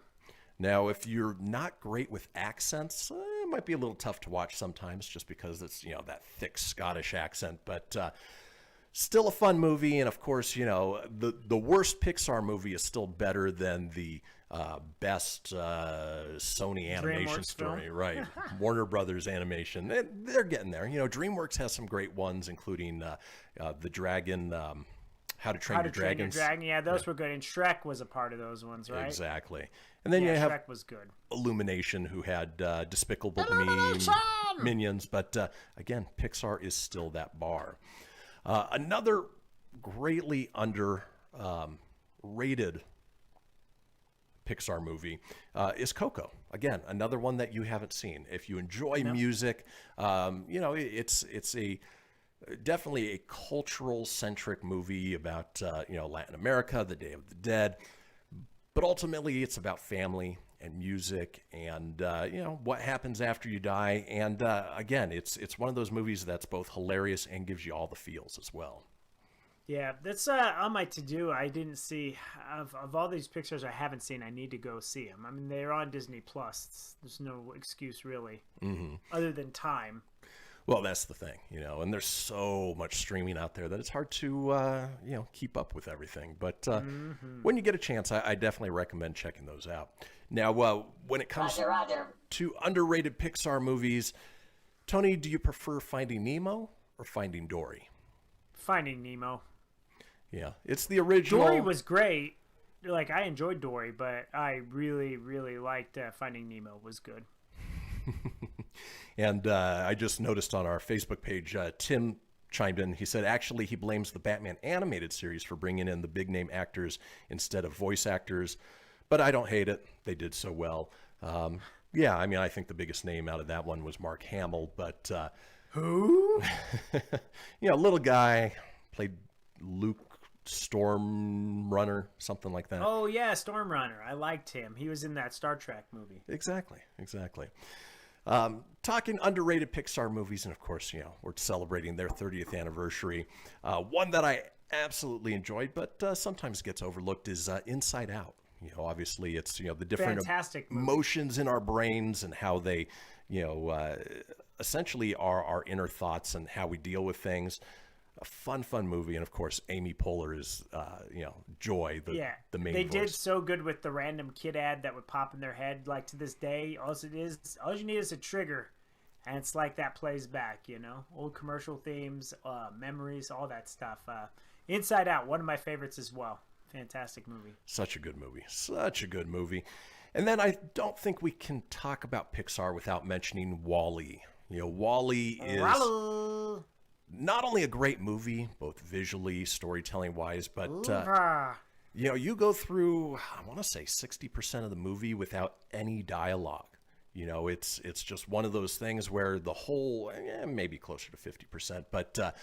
Now, if you're not great with accents, it might be a little tough to watch sometimes just because it's, that thick Scottish accent, but still a fun movie. And of course, the worst Pixar movie is still better than the best Sony animation story, film. Right? Warner Brothers animation. They're getting there. DreamWorks has some great ones, including the Dragon, How to Train Your Dragon. Yeah, those were good. And Shrek was a part of those ones, right? Exactly. And then you have Shrek was good. Illumination, who had Despicable Minions. But again, Pixar is still that bar. Another greatly underrated Pixar movie is Coco. Again, another one that you haven't seen. If you enjoy music, it's definitely a cultural centric movie about Latin America, the Day of the Dead, but ultimately it's about family and music and what happens after you die. And again, it's one of those movies that's both hilarious and gives you all the feels as well. Yeah, that's on my to-do. I didn't see, of all these Pixars I haven't seen, I need to go see them. I mean, they're on Disney Plus. There's no excuse, really, other than time. Well, that's the thing, and there's so much streaming out there that it's hard to, keep up with everything. But when you get a chance, I definitely recommend checking those out. Now, when it comes to underrated Pixar movies, Tony, do you prefer Finding Nemo or Finding Dory? Finding Nemo. Yeah, it's the original. Dory was great. Like, I enjoyed Dory, but I really, really liked Finding Nemo. Was good. And I just noticed on our Facebook page, Tim chimed in. He said, actually, he blames the Batman animated series for bringing in the big-name actors instead of voice actors. But I don't hate it. They did so well. Yeah, I mean, I think the biggest name out of that one was Mark Hamill. But who? Little guy, played Luke Stormrunner, something like that. Oh, yeah, Stormrunner. I liked him. He was in that Star Trek movie. Exactly. Talking underrated Pixar movies, and of course, we're celebrating their 30th anniversary. One that I absolutely enjoyed, but sometimes gets overlooked is Inside Out. Obviously, it's the different emotions in our brains and how they, essentially are our inner thoughts and how we deal with things. A fun movie, and of course, Amy Poehler is, Joy, the main voice. They did so good with the random kid ad that would pop in their head. Like, to this day, all you need is a trigger, and it's like that plays back. Old commercial themes, memories, all that stuff. Inside Out, one of my favorites as well. Fantastic movie. Such a good movie. And then I don't think we can talk about Pixar without mentioning WALL-E. WALL-E is not only a great movie, both visually, storytelling-wise, but you go through, I want to say 60% of the movie without any dialogue. It's just one of those things where the whole, maybe closer to 50%, but the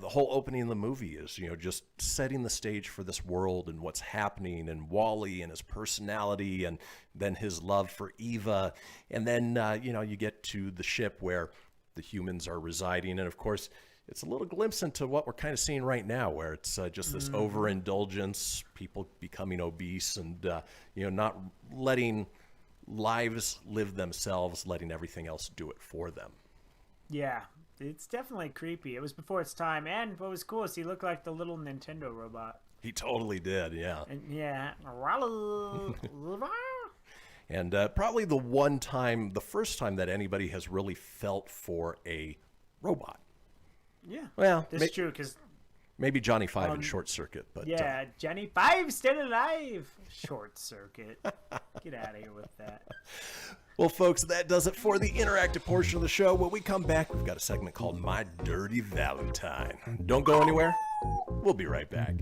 whole opening of the movie is just setting the stage for this world and what's happening, and WALL-E and his personality, and then his love for Eva, and then you get to the ship where the humans are residing, and of course it's a little glimpse into what we're kind of seeing right now, where it's just this overindulgence, people becoming obese, and not letting lives live themselves, letting everything else do it for them. Yeah, it's definitely creepy. It was before its time, and what was cool is he looked like the little Nintendo robot. He totally did, yeah. And yeah. And probably the first time that anybody has really felt for a robot. Yeah, well, that's true, because maybe Johnny Five in Short Circuit, but yeah, Johnny Five still alive. Short Circuit. Get out of here with that. Well, folks, that does it for the interactive portion of the show. When we come back, we've got a segment called My Dirty Valentine. Don't go anywhere. We'll be right back.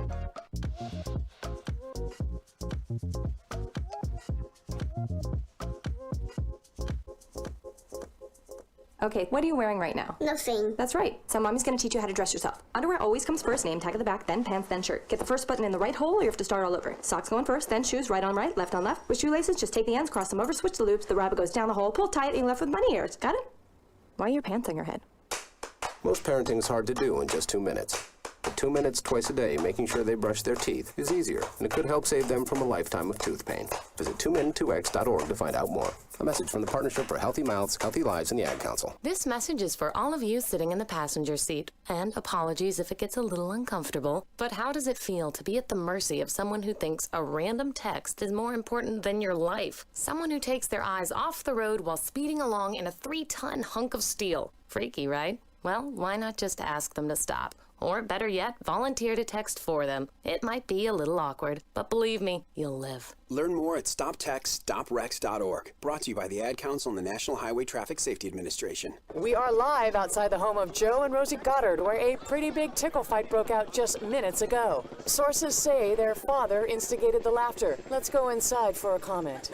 Okay, what are you wearing right now? Nothing. That's right. So mommy's gonna teach you how to dress yourself. Underwear always comes first, name tag at the back, then pants, then shirt. Get the first button in the right hole or you have to start all over. Socks going first, then shoes, right on right, left on left. With shoelaces, just take the ends, cross them over, switch the loops, the rabbit goes down the hole, pull tight, and you're left with bunny ears. Got it? Why are your pants on your head? Most parenting's hard to do in just 2 minutes. But 2 minutes twice a day making sure they brush their teeth is easier, and it could help save them from a lifetime of tooth pain. Visit 2min2x.org to find out more. A message from the Partnership for Healthy Mouths, Healthy Lives, and the Ad Council. This message is for all of you sitting in the passenger seat. And apologies if it gets a little uncomfortable. But how does it feel to be at the mercy of someone who thinks a random text is more important than your life? Someone who takes their eyes off the road while speeding along in a 3-ton hunk of steel. Freaky, right? Well, why not just ask them to stop? Or better yet, volunteer to text for them. It might be a little awkward, but believe me, you'll live. Learn more at StopTextStopWrecks.org. Brought to you by the Ad Council and the National Highway Traffic Safety Administration. We are live outside the home of Joe and Rosie Goddard, where a pretty big tickle fight broke out just minutes ago. Sources say their father instigated the laughter. Let's go inside for a comment.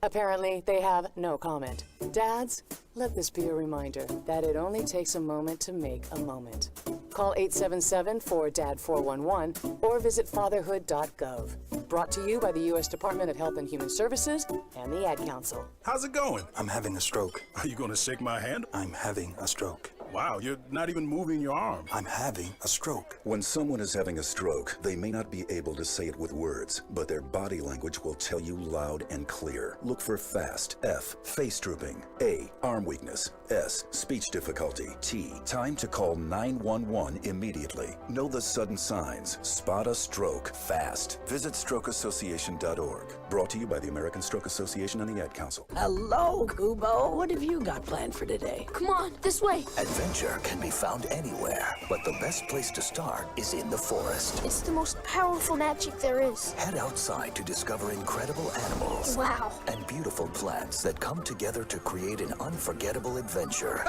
Apparently, they have no comment. Dads, let this be a reminder that it only takes a moment to make a moment. Call 877-4DAD-411 or visit fatherhood.gov. Brought to you by the U.S. Department of Health and Human Services and the Ad Council. How's it going? I'm having a stroke. Are you going to shake my hand? I'm having a stroke. Wow, you're not even moving your arm. I'm having a stroke. When someone is having a stroke, they may not be able to say it with words, but their body language will tell you loud and clear. Look for FAST. F, face drooping. A, arm weakness. S, speech difficulty. T, time to call 911 immediately. Know the sudden signs. Spot a stroke fast. Visit strokeassociation.org. Brought to you by the American Stroke Association and the Ad Council. Hello, Kubo. What have you got planned for today? Come on, this way. Adventure can be found anywhere, but the best place to start is in the forest. It's the most powerful magic there is. Head outside to discover incredible animals. Wow. And beautiful plants that come together to create an unforgettable adventure.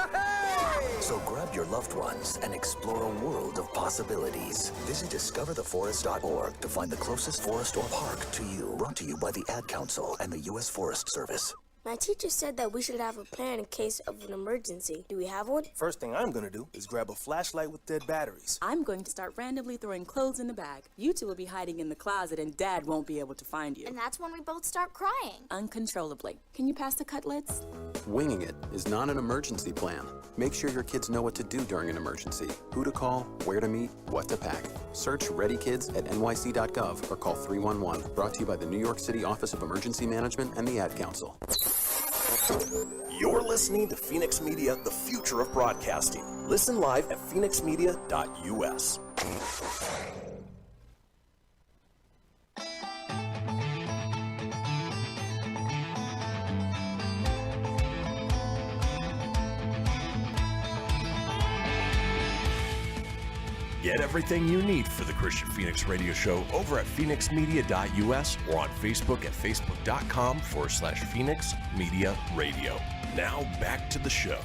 So grab your loved ones and explore a world of possibilities. Visit discovertheforest.org to find the closest forest or park to you. Brought to you by the Ad Council and the U.S. Forest Service. My teacher said that we should have a plan in case of an emergency. Do we have one? First thing I'm gonna do is grab a flashlight with dead batteries. I'm going to start randomly throwing clothes in the bag. You two will be hiding in the closet and Dad won't be able to find you. And that's when we both start crying. Uncontrollably. Can you pass the cutlets? Winging it is not an emergency plan. Make sure your kids know what to do during an emergency, who to call, where to meet, what to pack. Search Ready Kids at nyc.gov or call 311. Brought to you by the New York City Office of Emergency Management and the Ad Council. You're listening to Phoenix Media, the future of broadcasting. Listen live at phoenixmedia.us. Get everything you need for the Kristian Fenix Radio Show over at phoenixmedia.us or on Facebook at facebook.com/Phoenix Media Radio. Now back to the show.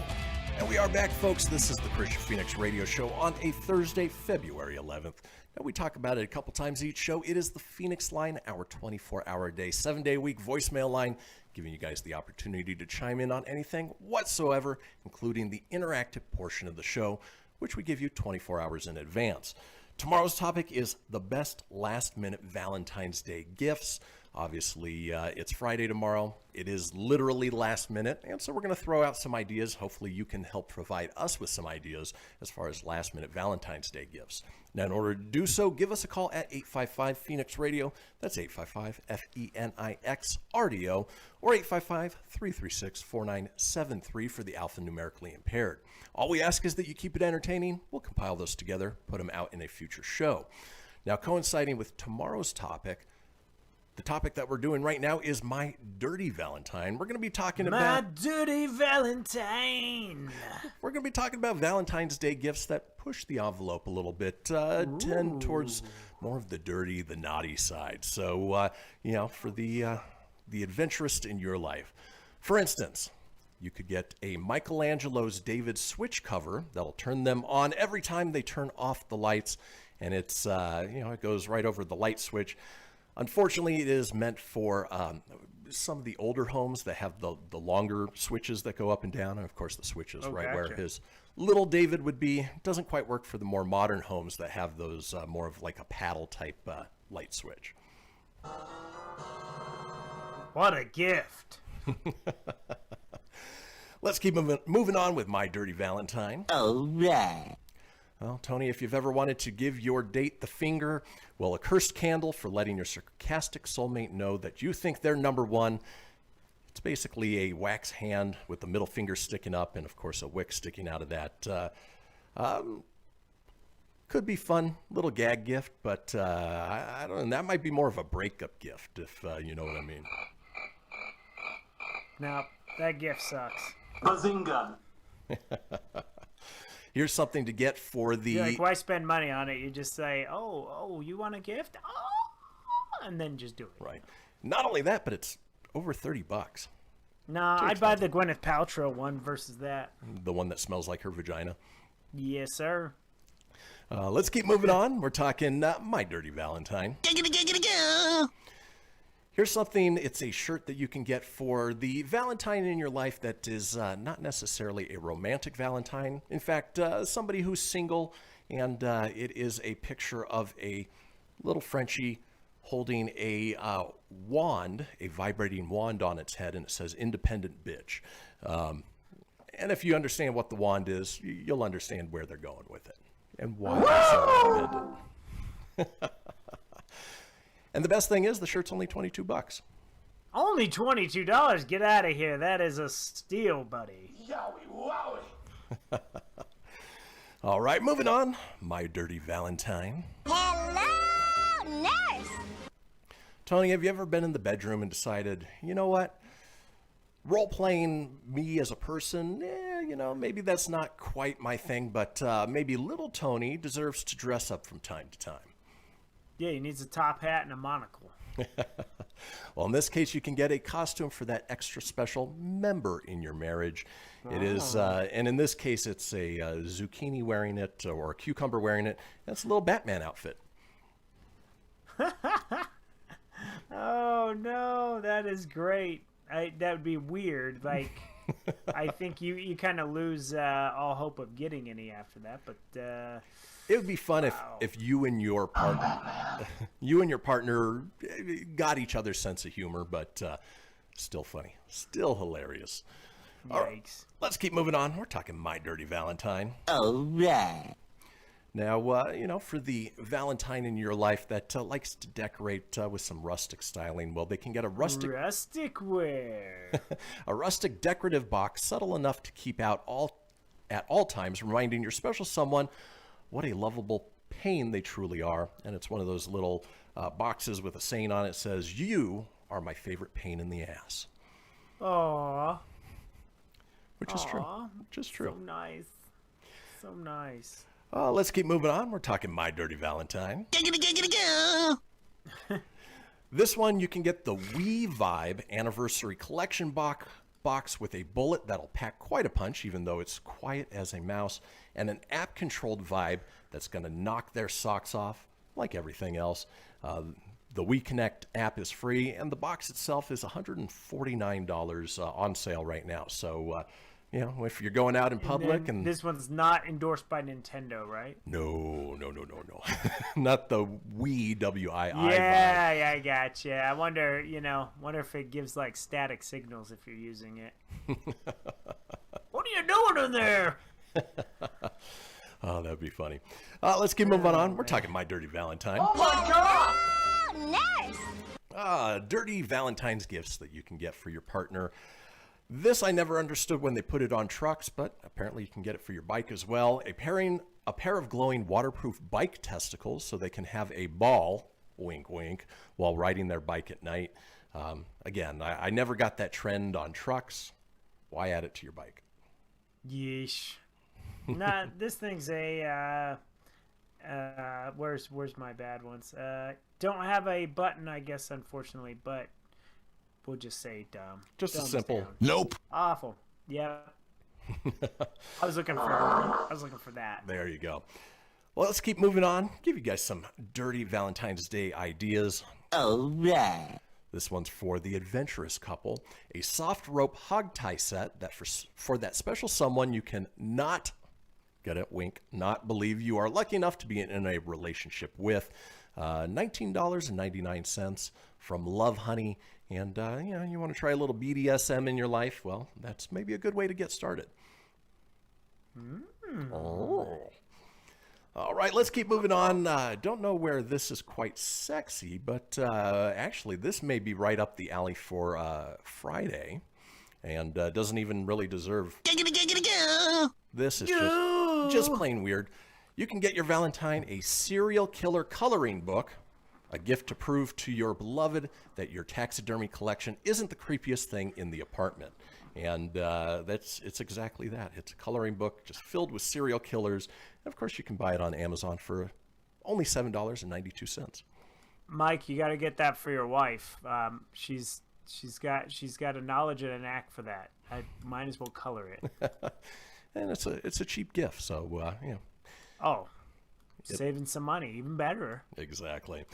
And we are back, folks. This is the Kristian Fenix Radio Show on a Thursday, February 11th. Now, we talk about it a couple times each show. It is the Fenix Line, our 24-hour-a-day, 7-day-a-week voicemail line, giving you guys the opportunity to chime in on anything whatsoever, including the interactive portion of the show, which we give you 24 hours in advance. Tomorrow's topic is the best last-minute Valentine's Day gifts. Obviously, it's Friday tomorrow. It is literally last minute, and so we're going to throw out some ideas. Hopefully, you can help provide us with some ideas as far as last-minute Valentine's Day gifts. Now, in order to do so, give us a call at 855-PHOENIX-RADIO. That's 855-FENIX-RDO, or 855-336-4973 for the alphanumerically impaired. All we ask is that you keep it entertaining. We'll compile those together, put them out in a future show. Now, coinciding with tomorrow's topic, the topic that we're doing right now is My Dirty Valentine. We're going to be talking about... My Dirty Valentine! We're going to be talking about Valentine's Day gifts that push the envelope a little bit, tend towards more of the dirty, the naughty side. So, for the adventurous in your life. For instance, you could get a Michelangelo's David switch cover that'll turn them on every time they turn off the lights. And it's, it goes right over the light switch. Unfortunately, it is meant for some of the older homes that have the longer switches that go up and down. And, of course, the switch is where his little David would be. Doesn't quite work for the more modern homes that have those more of like a paddle-type light switch. What a gift. Let's keep moving on with My Dirty Valentine. All right. Well, Tony, if you've ever wanted to give your date the finger, well, a cursed candle for letting your sarcastic soulmate know that you think they're number one. It's basically a wax hand with the middle finger sticking up and, of course, a wick sticking out of that. Could be fun, little gag gift, but I don't know. That might be more of a breakup gift, if you know what I mean. No, that gift sucks. Bazinga! Here's something to get for the... You're like, why spend money on it? You just say, oh, you want a gift? Oh, and then just do it. Right. Not only that, but it's over $30. Nah, I'd buy the Gwyneth Paltrow one versus that. The one that smells like her vagina? Yes, sir. Let's keep moving on. We're talking My Dirty Valentine. Here's something. It's a shirt that you can get for the Valentine in your life that is not necessarily a romantic Valentine. In fact, somebody who's single, and it is a picture of a little Frenchie holding a wand, a vibrating wand on its head, and it says "Independent Bitch." And if you understand what the wand is, you'll understand where they're going with it and why they so recommend it. And the best thing is the shirt's only $22. Only $22? Get out of here. That is a steal, buddy. Yowie, wowie. All right, moving on. My Dirty Valentine. Hello, nurse! Tony, have you ever been in the bedroom and decided, you know what? Role-playing me as a person, maybe that's not quite my thing, but maybe little Tony deserves to dress up from time to time. Yeah, he needs a top hat and a monocle. Well, in this case, you can get a costume for that extra special member in your marriage. It is, and in this case, it's a zucchini wearing it or a cucumber wearing it. That's a little Batman outfit. Oh, no, that is great. That would be weird. Like, I think you kind of lose all hope of getting any after that, but... It would be fun if you and your partner, got each other's sense of humor, but still funny, still hilarious. Yikes. All right, let's keep moving on. We're talking My Dirty Valentine. All right. Now, for the Valentine in your life that likes to decorate with some rustic styling, well, they can get a rustic wear, a rustic decorative box, subtle enough to keep out at all times, reminding your special someone what a lovable pain they truly are. And it's one of those little boxes with a saying on it that says, "You are my favorite pain in the ass." Aww. Which is true. Which is true. So nice. So nice. Let's keep moving on. We're talking My Dirty Valentine. This one, you can get the We Vibe Anniversary Collection box with a bullet that'll pack quite a punch, even though it's quiet as a mouse, and an app-controlled vibe that's going to knock their socks off, like everything else. The WeConnect app is free, and the box itself is $149 on sale right now. So, if you're going out in public and this one's not endorsed by Nintendo, right? No. Not the Wii WII Yeah, vibe. yeah, I gotcha. I wonder if it gives like static signals if you're using it. What are you doing in there? Oh, that'd be funny. Let's keep moving on. We're talking My Dirty Valentine. Oh my God! Nice! Dirty Valentine's gifts that you can get for your partner. This I never understood when they put it on trucks, but apparently you can get it for your bike as well. A pair of glowing waterproof bike testicles so they can have a ball, wink wink, while riding their bike at night. Again, I never got that trend on trucks. Why add it to your bike? Yeesh. Nah, this thing's a where's my bad ones? Don't have a button, I guess, unfortunately, but we'll just say dumb. Just a simple down. nope. Awful. Yeah. I was looking for that. There you go. Well, let's keep moving on. Give you guys some Dirty Valentine's Day ideas. All right. This one's for the adventurous couple. A soft rope hog tie set that for that special someone you can not, get it, wink, not believe you are lucky enough to be in a relationship with. $19.99 from Love Honey. And, you want to try a little BDSM in your life? Well, that's maybe a good way to get started. Oh. All right, let's keep moving on. Don't know where this is quite sexy, but actually this may be right up the alley for Friday, and doesn't even really deserve. This is just plain weird. You can get your Valentine a serial killer coloring book, a gift to prove to your beloved that your taxidermy collection isn't the creepiest thing in the apartment. And it's exactly that. It's a coloring book just filled with serial killers. And of course, you can buy it on Amazon for only $7.92. Mike, you got to get that for your wife. She's got a knowledge and a knack for that. I might as well color it. And it's a cheap gift, so Oh, saving some money, even better. Exactly.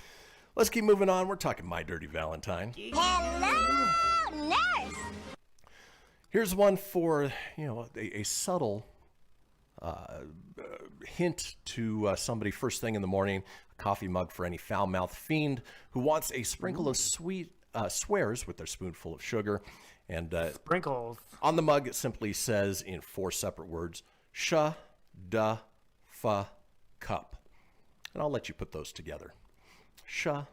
Let's keep moving on. We're talking My Dirty Valentine. Hello, nurse! Here's one for, a subtle hint to somebody first thing in the morning, a coffee mug for any foul-mouthed fiend who wants a sprinkle of sweet swears with their spoonful of sugar. And sprinkles. On the mug, it simply says in 4 separate words, Sh-da-fa-cup. And I'll let you put those together. Sh-da-fa-cup.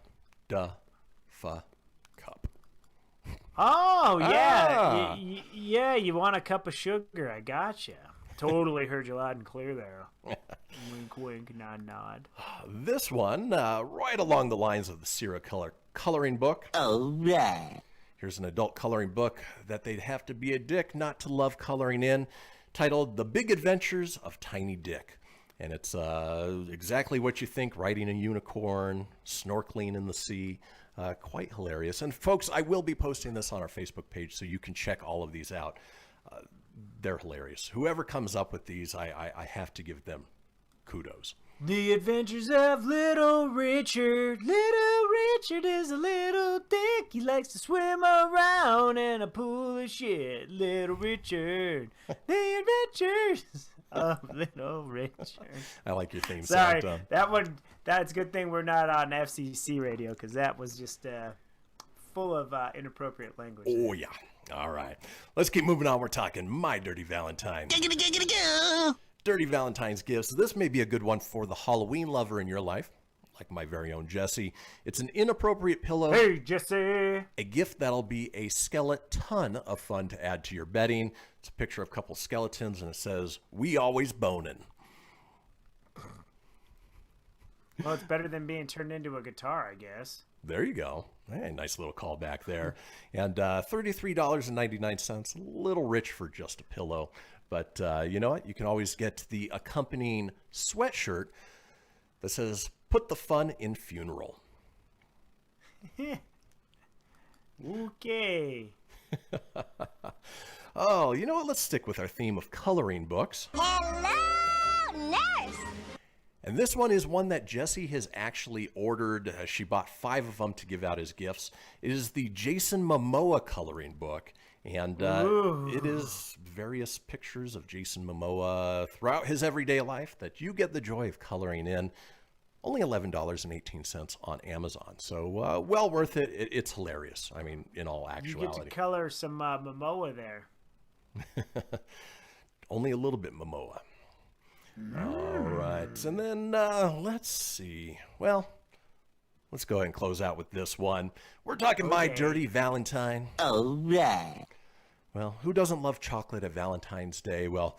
Oh, yeah. Yeah, you want a cup of sugar. I gotcha. Totally heard you loud and clear there. Wink, wink, nod, nod. This one, right along the lines of the Serial Killer coloring book. Oh, right. Here's an adult coloring book that they'd have to be a dick not to love coloring in, titled The Big Adventures of Tiny Dick. And it's exactly what you think, riding a unicorn, snorkeling in the sea. Quite hilarious. And folks, I will be posting this on our Facebook page so you can check all of these out. They're hilarious. Whoever comes up with these, I have to give them kudos. The Adventures of Little Richard. Little Richard is a little dick. He likes to swim around in a pool of shit. Little Richard. The Adventures of Little Richard. I like your theme Sorry, song, Tom. that one. That's a good thing we're not on FCC radio, because that was just full of inappropriate language. Oh, yeah. All right. Let's keep moving on. We're talking My Dirty Valentine. Dirty Valentine's gifts. This may be a good one for the Halloween lover in your life, like my very own Jesse. It's an inappropriate pillow. Hey, Jesse. A gift that'll be a skeleton of fun to add to your bedding. It's a picture of a couple skeletons, and it says, "We always bonin'." Well, it's better than being turned into a guitar, I guess. There you go. Hey, nice little callback there. And $33.99, a little rich for just a pillow. But you know what? You can always get the accompanying sweatshirt that says, "Put the fun in funeral." Okay. Oh, you know what? Let's stick with our theme of coloring books. Hello, nurse. And this one is one that Jessie has actually ordered. She bought 5 of them to give out as gifts. It is the Jason Mamoa coloring book. And it is various pictures of Jason Mamoa throughout his everyday life that you get the joy of coloring in. Only $11.18 on Amazon. So well worth it. It's hilarious. I mean, in all actuality. You get to color some Mamoa there. Only a little bit Mamoa. All right. And then let's see. Well, let's go ahead and close out with this one. We're talking My Dirty Valentine. All right. Well, who doesn't love chocolate at Valentine's Day? Well,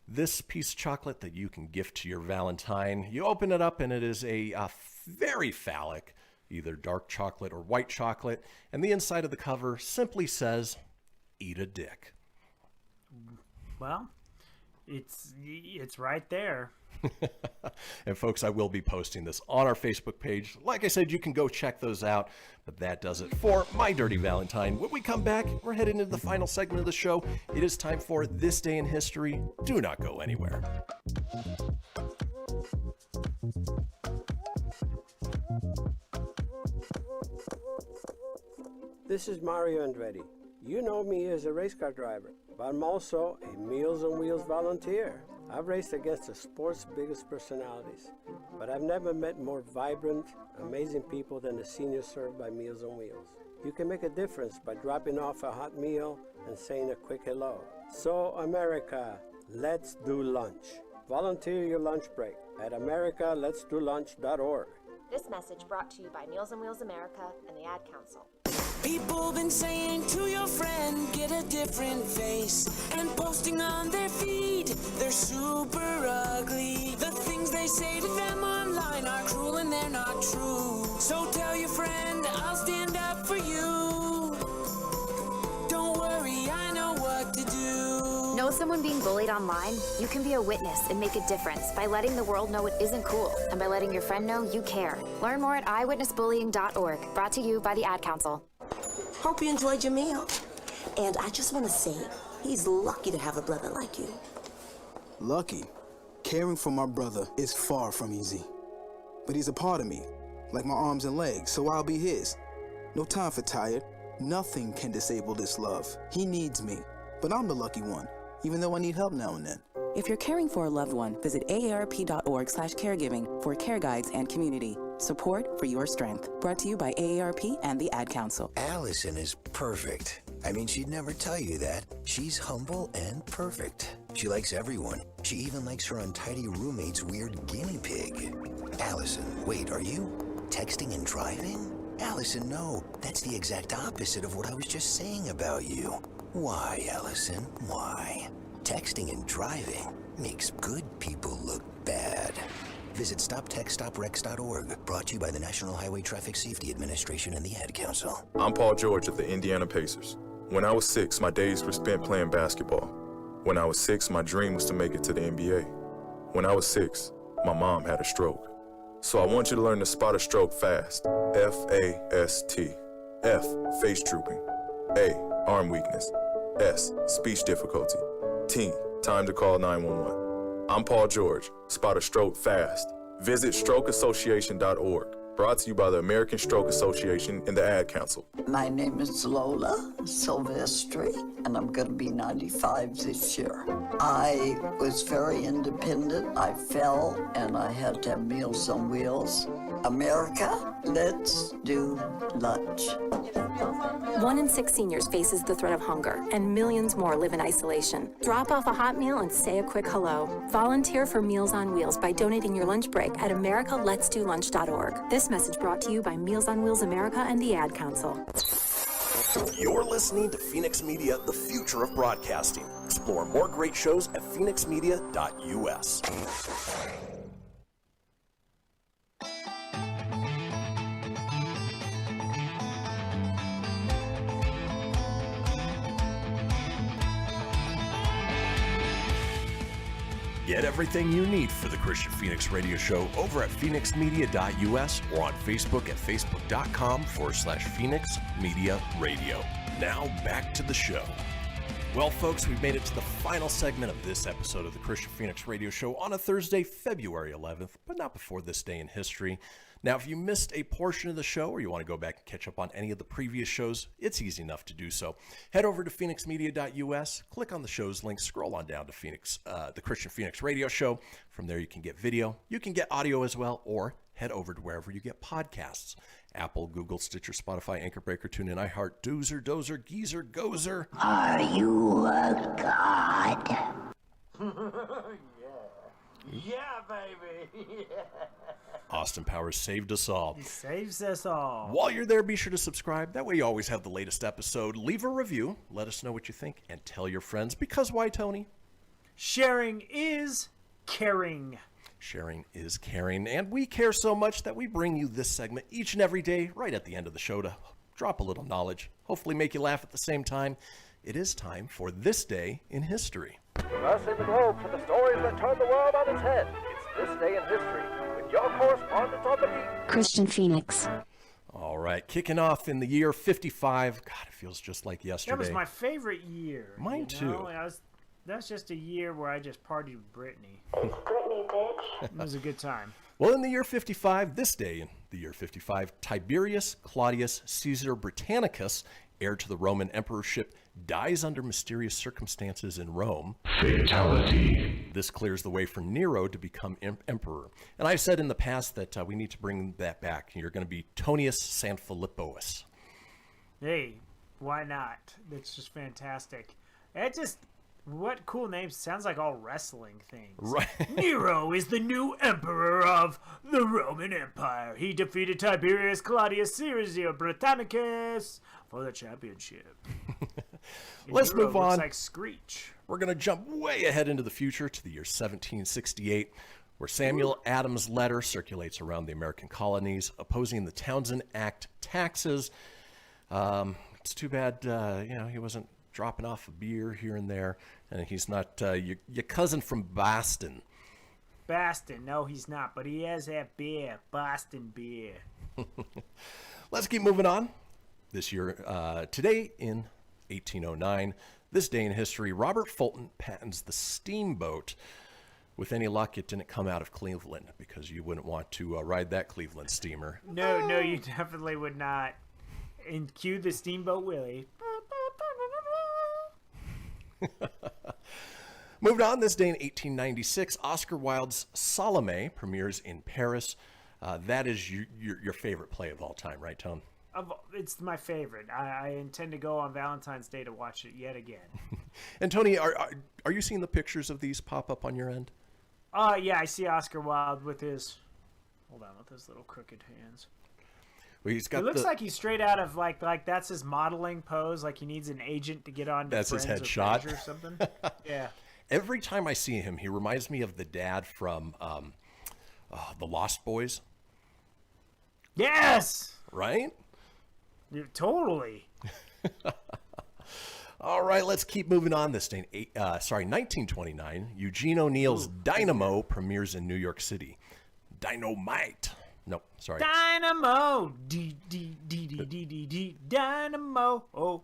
this piece of chocolate that you can gift to your Valentine, you open it up and it is a very phallic, either dark chocolate or white chocolate. And the inside of the cover simply says, "Eat a dick." Well, it's right there. And folks, I will be posting this on our Facebook page. Like I said, you can go check those out. But that does it for My Dirty Valentine. When we come back, we're heading into the final segment of the show. It is time for This Day in History. Do not go anywhere. This is Mario Andretti. You know me as a race car driver, but I'm also a Meals on Wheels volunteer. I've raced against the sport's biggest personalities, but I've never met more vibrant, amazing people than the seniors served by Meals on Wheels. You can make a difference by dropping off a hot meal and saying a quick hello. So, America, let's do lunch. Volunteer your lunch break at americaletsdolunch.org. This message brought to you by Meals on Wheels America and the Ad Council. People been saying to your friend, get a different face, and posting on their feed, they're super ugly. The things they say to them online are cruel and they're not true. So tell your friend, I'll stand up for you. Don't worry, I know what to do. Know someone being bullied online? You can be a witness and make a difference by letting the world know it isn't cool and by letting your friend know you care. Learn more at eyewitnessbullying.org. Brought to you by the Ad Council. Hope you enjoyed your meal. And I just want to say, he's lucky to have a brother like you. Lucky? Caring for my brother is far from easy. But he's a part of me, like my arms and legs, so I'll be his. No time for tired. Nothing can disable this love. He needs me, but I'm the lucky one, even though I need help now and then. If you're caring for a loved one, visit aarp.org/caregiving for care guides and community. Support for your strength. Brought to you by AARP and the Ad Council. Allison is perfect. I mean, she'd never tell you that. She's humble and perfect. She likes everyone. She even likes her untidy roommate's weird guinea pig. Allison, wait, are you texting and driving? Allison, no. That's the exact opposite of what I was just saying about you. Why, Allison? Why? Texting and driving makes good people look bad. Visit StopTextStopWrecks.org, brought to you by the National Highway Traffic Safety Administration and the Ad Council. I'm Paul George of the Indiana Pacers. When I was 6, my days were spent playing basketball. When I was 6, my dream was to make it to the NBA. When I was 6, my mom had a stroke. So I want you to learn to spot a stroke fast. F-A-S-T. F, face drooping. A, arm weakness. S, speech difficulty. T, time to call 911. I'm Paul George. Spot a stroke fast. Visit strokeassociation.org. Brought to you by the American Stroke Association and the Ad Council. My name is Lola Silvestri, and I'm going to be 95 this year. I was very independent. I fell, and I had to have Meals on Wheels. America, let's do lunch. 1 in 6 seniors faces the threat of hunger, and millions more live in isolation. Drop off a hot meal and say a quick hello. Volunteer for Meals on Wheels by donating your lunch break at americaletsdolunch.org. This message brought to you by Meals on Wheels America and the Ad Council. You're listening to Fenix Media, the future of broadcasting. Explore more great shows at phoenixmedia.us. Get everything you need for the Kristian Fenix radio show over at phoenixmedia.us or on Facebook at facebook.com/Fenix Media Radio. Now back to the show. Well, folks, we've made it to the final segment of this episode of the Kristian Fenix radio show on a Thursday, February 11th, but not before this day in history. Now, if you missed a portion of the show or you want to go back and catch up on any of the previous shows, it's easy enough to do so. Head over to phoenixmedia.us, click on the show's link, scroll on down to the Kristian Fenix radio show. From there, you can get video, you can get audio as well, or head over to wherever you get podcasts. Apple, Google, Stitcher, Spotify, Anchor Breaker, TuneIn, iHeart, Doozer, Dozer, Geezer, Gozer. Are you a god? Yeah, baby. Yeah. Austin Powers saved us all. He saves us all. While you're there, be sure to subscribe. That way you always have the latest episode. Leave a review. Let us know what you think. And tell your friends. Because why, Tony? Sharing is caring. Sharing is caring. And we care so much that we bring you this segment each and every day, right at the end of the show, to drop a little knowledge. Hopefully make you laugh at the same time. It is time for This Day in History. Crossing the globe for the stories that turn the world on its head. It's This Day in History with your correspondent on the beat, Kristian Fenix. All right, kicking off in the year 55. God, it feels just like yesterday. That was my favorite year. Mine too. That's just a year where I just partied with Brittany. Brittany, bitch. It was a good time. Well, in the year 55, this day in the year 55, Tiberius Claudius Caesar Britannicus, heir to the Roman emperorship, dies under mysterious circumstances in Rome. Fatality. This clears the way for Nero to become emperor. And I've said in the past that we need to bring that back. You're going to be Tonius Sanphilippous. Hey, why not? That's just fantastic. What cool names. Sounds like all wrestling things. Right. Nero is the new emperor of the Roman Empire. He defeated Tiberius Claudius Caesar Britannicus for the championship. Let's move on. Looks like Screech. We're going to jump way ahead into the future to the year 1768, where Samuel Adams' letter circulates around the American colonies opposing the Townshend Act taxes. It's too bad, he wasn't dropping off a beer here and there, and he's not your cousin from Boston. Boston, no, he's not, but he has that beer, Boston beer. Let's keep moving on. This year, today in 1809, this day in history, Robert Fulton patents the steamboat. With any luck, it didn't come out of Cleveland, because you wouldn't want to ride that Cleveland steamer. No, you definitely would not. And cue the Steamboat Willie. Moved on, this day in 1896, Oscar Wilde's Salome premieres in Paris. that is your favorite play of all time, right, Tone? It's my favorite. I intend to go on Valentine's Day to watch it yet again. And Tony, are you seeing the pictures of these pop up on your end? Yeah, I see Oscar Wilde with his... Hold on, with his little crooked hands. Well, he's got. It looks like he's straight out of like that's his modeling pose. Like he needs an agent to get on. That's his headshot or something. Yeah. Every time I see him, he reminds me of the dad from the Lost Boys. Yes. Right. Totally. All right, let's keep moving on. This day, 1929, Eugene O'Neill's Dynamo premieres in New York City. Dynamite. Nope, sorry. Dynamo. D. Dynamo. Oh.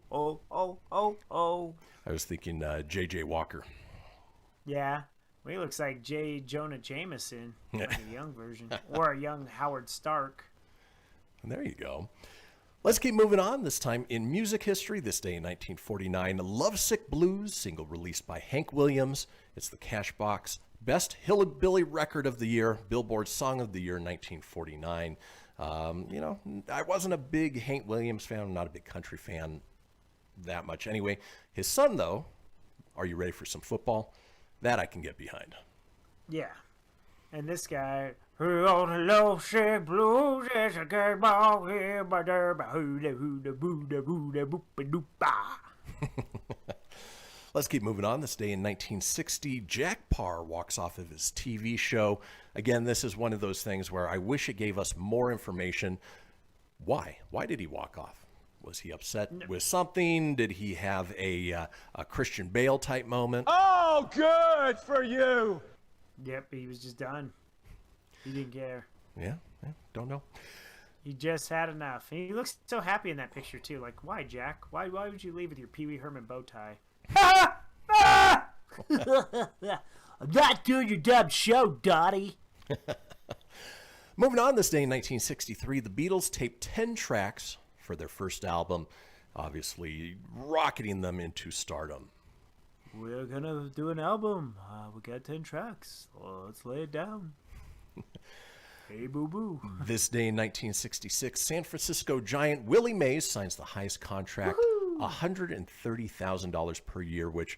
I was thinking J.J. Walker. Yeah. Well, he looks like J. Jonah Jameson, like a young version. Or a young Howard Stark. And there you go. Let's keep moving on. This time in music history, this day in 1949, Lovesick Blues, single released by Hank Williams. It's the Cashbox Best Hillbilly Record of the Year, Billboard Song of the Year, 1949. I wasn't a big Hank Williams fan. I'm not a big country fan that much. Anyway, his son, though, are you ready for some football? That I can get behind. Yeah. And this guy, who on the Lovesick Blues, is a good ball here, but there, Let's keep moving on. This day in 1960, Jack Parr walks off of his TV show. Again, this is one of those things where I wish it gave us more information. Why? Why did he walk off? Was he upset with something? Did he have a Christian Bale type moment? Oh, good for you. Yep, he was just done. He didn't care. Yeah, don't know. He just had enough. And he looks so happy in that picture, too. Like, why, Jack? Why would you leave with your Pee Wee Herman bow tie? I'm not doing your dumb show, Dottie. Moving on, this day in 1963, the Beatles taped 10 tracks for their first album, obviously rocketing them into stardom. We're gonna do an album. We got 10 tracks. Let's lay it down. Hey, boo-boo. This day in 1966, San Francisco giant Willie Mays signs the highest contract, $130,000 per year, which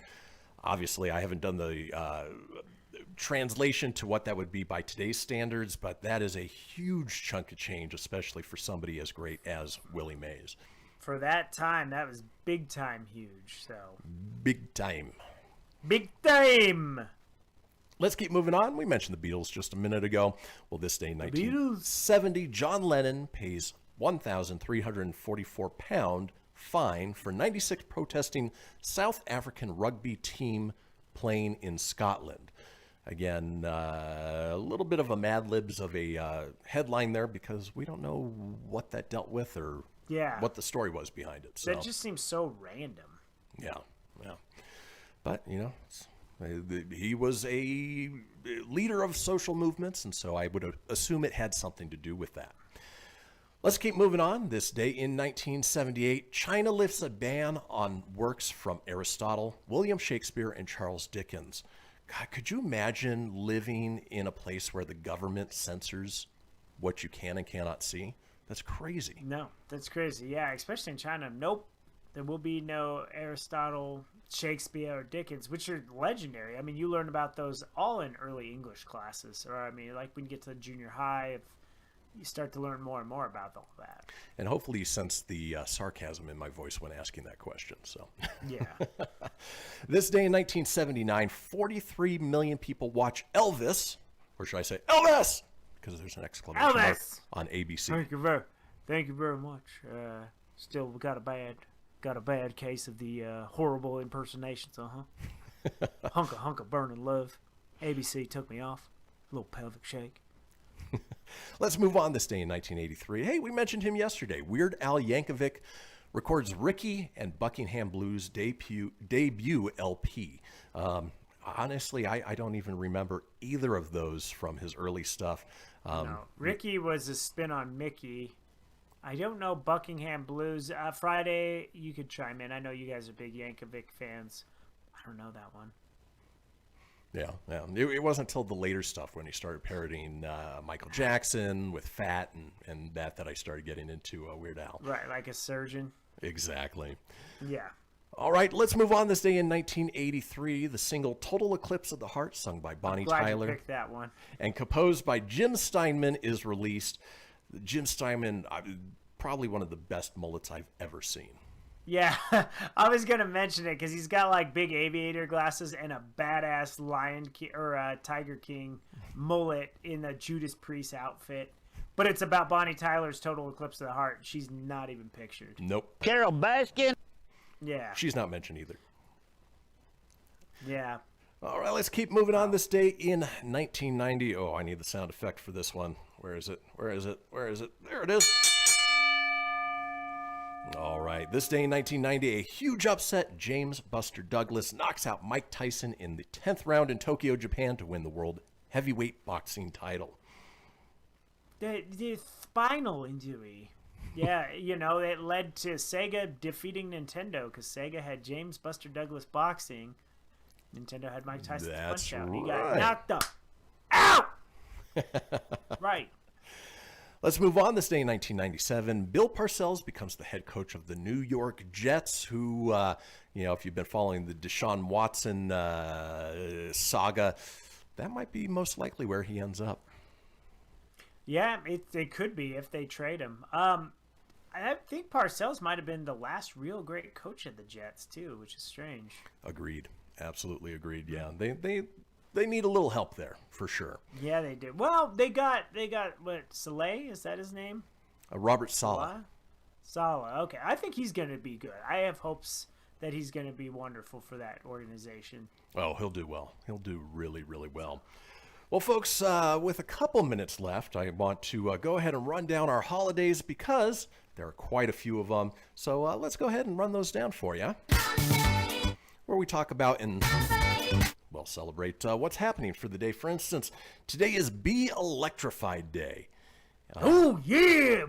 obviously I haven't done the translation to what that would be by today's standards, but that is a huge chunk of change, especially for somebody as great as Willie Mays. For that time, that was big time huge. So big time. Big time. Let's keep moving on. We mentioned the Beatles just a minute ago. Well, this day in 1970, John Lennon pays £1,344 fine for 96 protesting South African rugby team playing in Scotland. Again, a little bit of a Mad Libs of a headline there because we don't know what that dealt with or what the story was behind it. So that just seems so random. Yeah. But, he was a leader of social movements, and so I would assume it had something to do with that. Let's keep moving on. This day in 1978, China lifts a ban on works from Aristotle, William Shakespeare, and Charles Dickens. God, could you imagine living in a place where the government censors what you can and cannot see? That's crazy. No, that's crazy. Yeah, especially in China. Nope. There will be no Aristotle, Shakespeare, or Dickens, which are legendary. I mean, you learn about those all in early English classes. Or, I mean, like when you get to junior high, you start to learn more and more about all that. And hopefully you sense the sarcasm in my voice when asking that question. So yeah. This day in 1979, 43 million people watch Elvis, or should I say Elvis? Because there's an exclamation mark on ABC. Thank you very much. Still got a bad case of the horrible impersonations. Hunka burning love. ABC took me off. A little pelvic shake. Let's move on. This day in 1983. Hey, we mentioned him yesterday. Weird Al Yankovic records Ricky and Buckingham Blues debut LP. Honestly, I don't even remember either of those from his early stuff. No, Ricky was a spin on Mickey. I don't know Buckingham Blues. Friday, you could chime in. I know you guys are big Yankovic fans. I don't know that one. Yeah. It wasn't until the later stuff when he started parodying Michael Jackson with Fat and that I started getting into Weird Al. Right, like a surgeon. Exactly. Yeah. All right, let's move on. This day in 1983, the single Total Eclipse of the Heart, sung by Bonnie Tyler. You picked that one. And composed by Jim Steinman, is released. Jim Steinman, probably one of the best mullets I've ever seen. Yeah, I was going to mention it because he's got like big aviator glasses and a badass Tiger King mullet in the Judas Priest outfit. But it's about Bonnie Tyler's Total Eclipse of the Heart. She's not even pictured. Nope. Carol Baskin? Yeah. She's not mentioned either. Yeah. All right, let's keep moving on. This day in 1990. Oh, I need the sound effect for this one. Where is it? There it is. All right, this day in 1990, a huge upset. James Buster Douglas knocks out Mike Tyson in the 10th round in Tokyo, Japan to win the world heavyweight boxing title. The spinal injury. Yeah, it led to Sega defeating Nintendo because Sega had James Buster Douglas boxing. Nintendo had Mike Tyson's punch out. He got knocked up. Ow! Right. Let's move on. This day in 1997, Bill Parcells becomes the head coach of the New York Jets, who, if you've been following the Deshaun Watson saga, that might be most likely where he ends up. Yeah, it could be if they trade him. I think Parcells might have been the last real great coach of the Jets too, which is strange. Agreed. Absolutely agreed. Yeah, they need a little help there for sure. Yeah, they did. Well, they got what, Saleh? Is that his name? Robert Saleh. Saleh. Okay, I think he's going to be good. I have hopes that he's going to be wonderful for that organization. Oh, he'll do well. He'll do really, really well. Well, folks, with a couple minutes left, I want to go ahead and run down our holidays because there are quite a few of them. So let's go ahead and run those down for you. Where we talk about and, celebrate what's happening for the day. For instance, today is Be Electrified Day. Oh, yeah!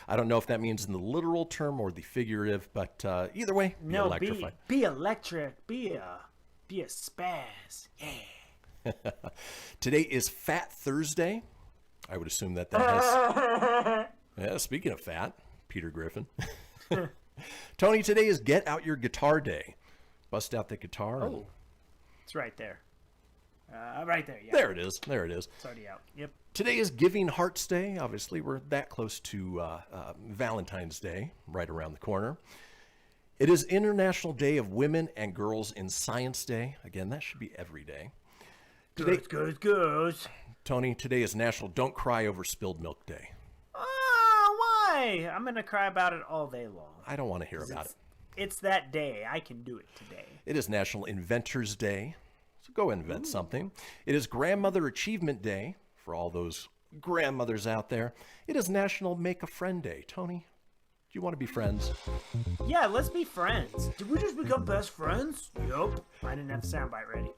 I don't know if that means in the literal term or the figurative, but either way, be electrified. Be electric. Be a spaz. Yeah. Today is Fat Thursday. I would assume that has... Yeah, speaking of fat, Peter Griffin. Tony, today is Get Out Your Guitar Day. Bust out the guitar. Oh, it's right there. Right there, yeah. There it is. It's already out. Yep. Today is Giving Hearts Day. Obviously, we're that close to Valentine's Day, right around the corner. It is International Day of Women and Girls in Science Day. Again, that should be every day. Today, goes. Tony, today is National Don't Cry Over Spilled Milk Day. Why? I'm going to cry about it all day long. I don't want to hear about it. It's that day. I can do it today. It is National Inventors Day. So go invent something. It is Grandmother Achievement Day for all those grandmothers out there. It is National Make a Friend Day. Tony, do you want to be friends? Yeah, let's be friends. Did we just become best friends? Yup. I didn't have the soundbite ready.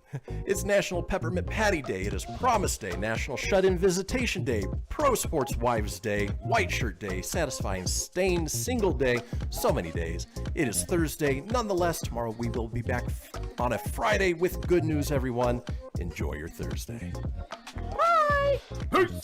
It's National Peppermint Patty Day. It is Promise Day, National Shut-In Visitation Day, Pro Sports Wives Day, White Shirt Day, Satisfying Stain Single Day. So many days. It is Thursday. Nonetheless, tomorrow we will be back on a Friday with good news, everyone. Enjoy your Thursday. Bye! Peace!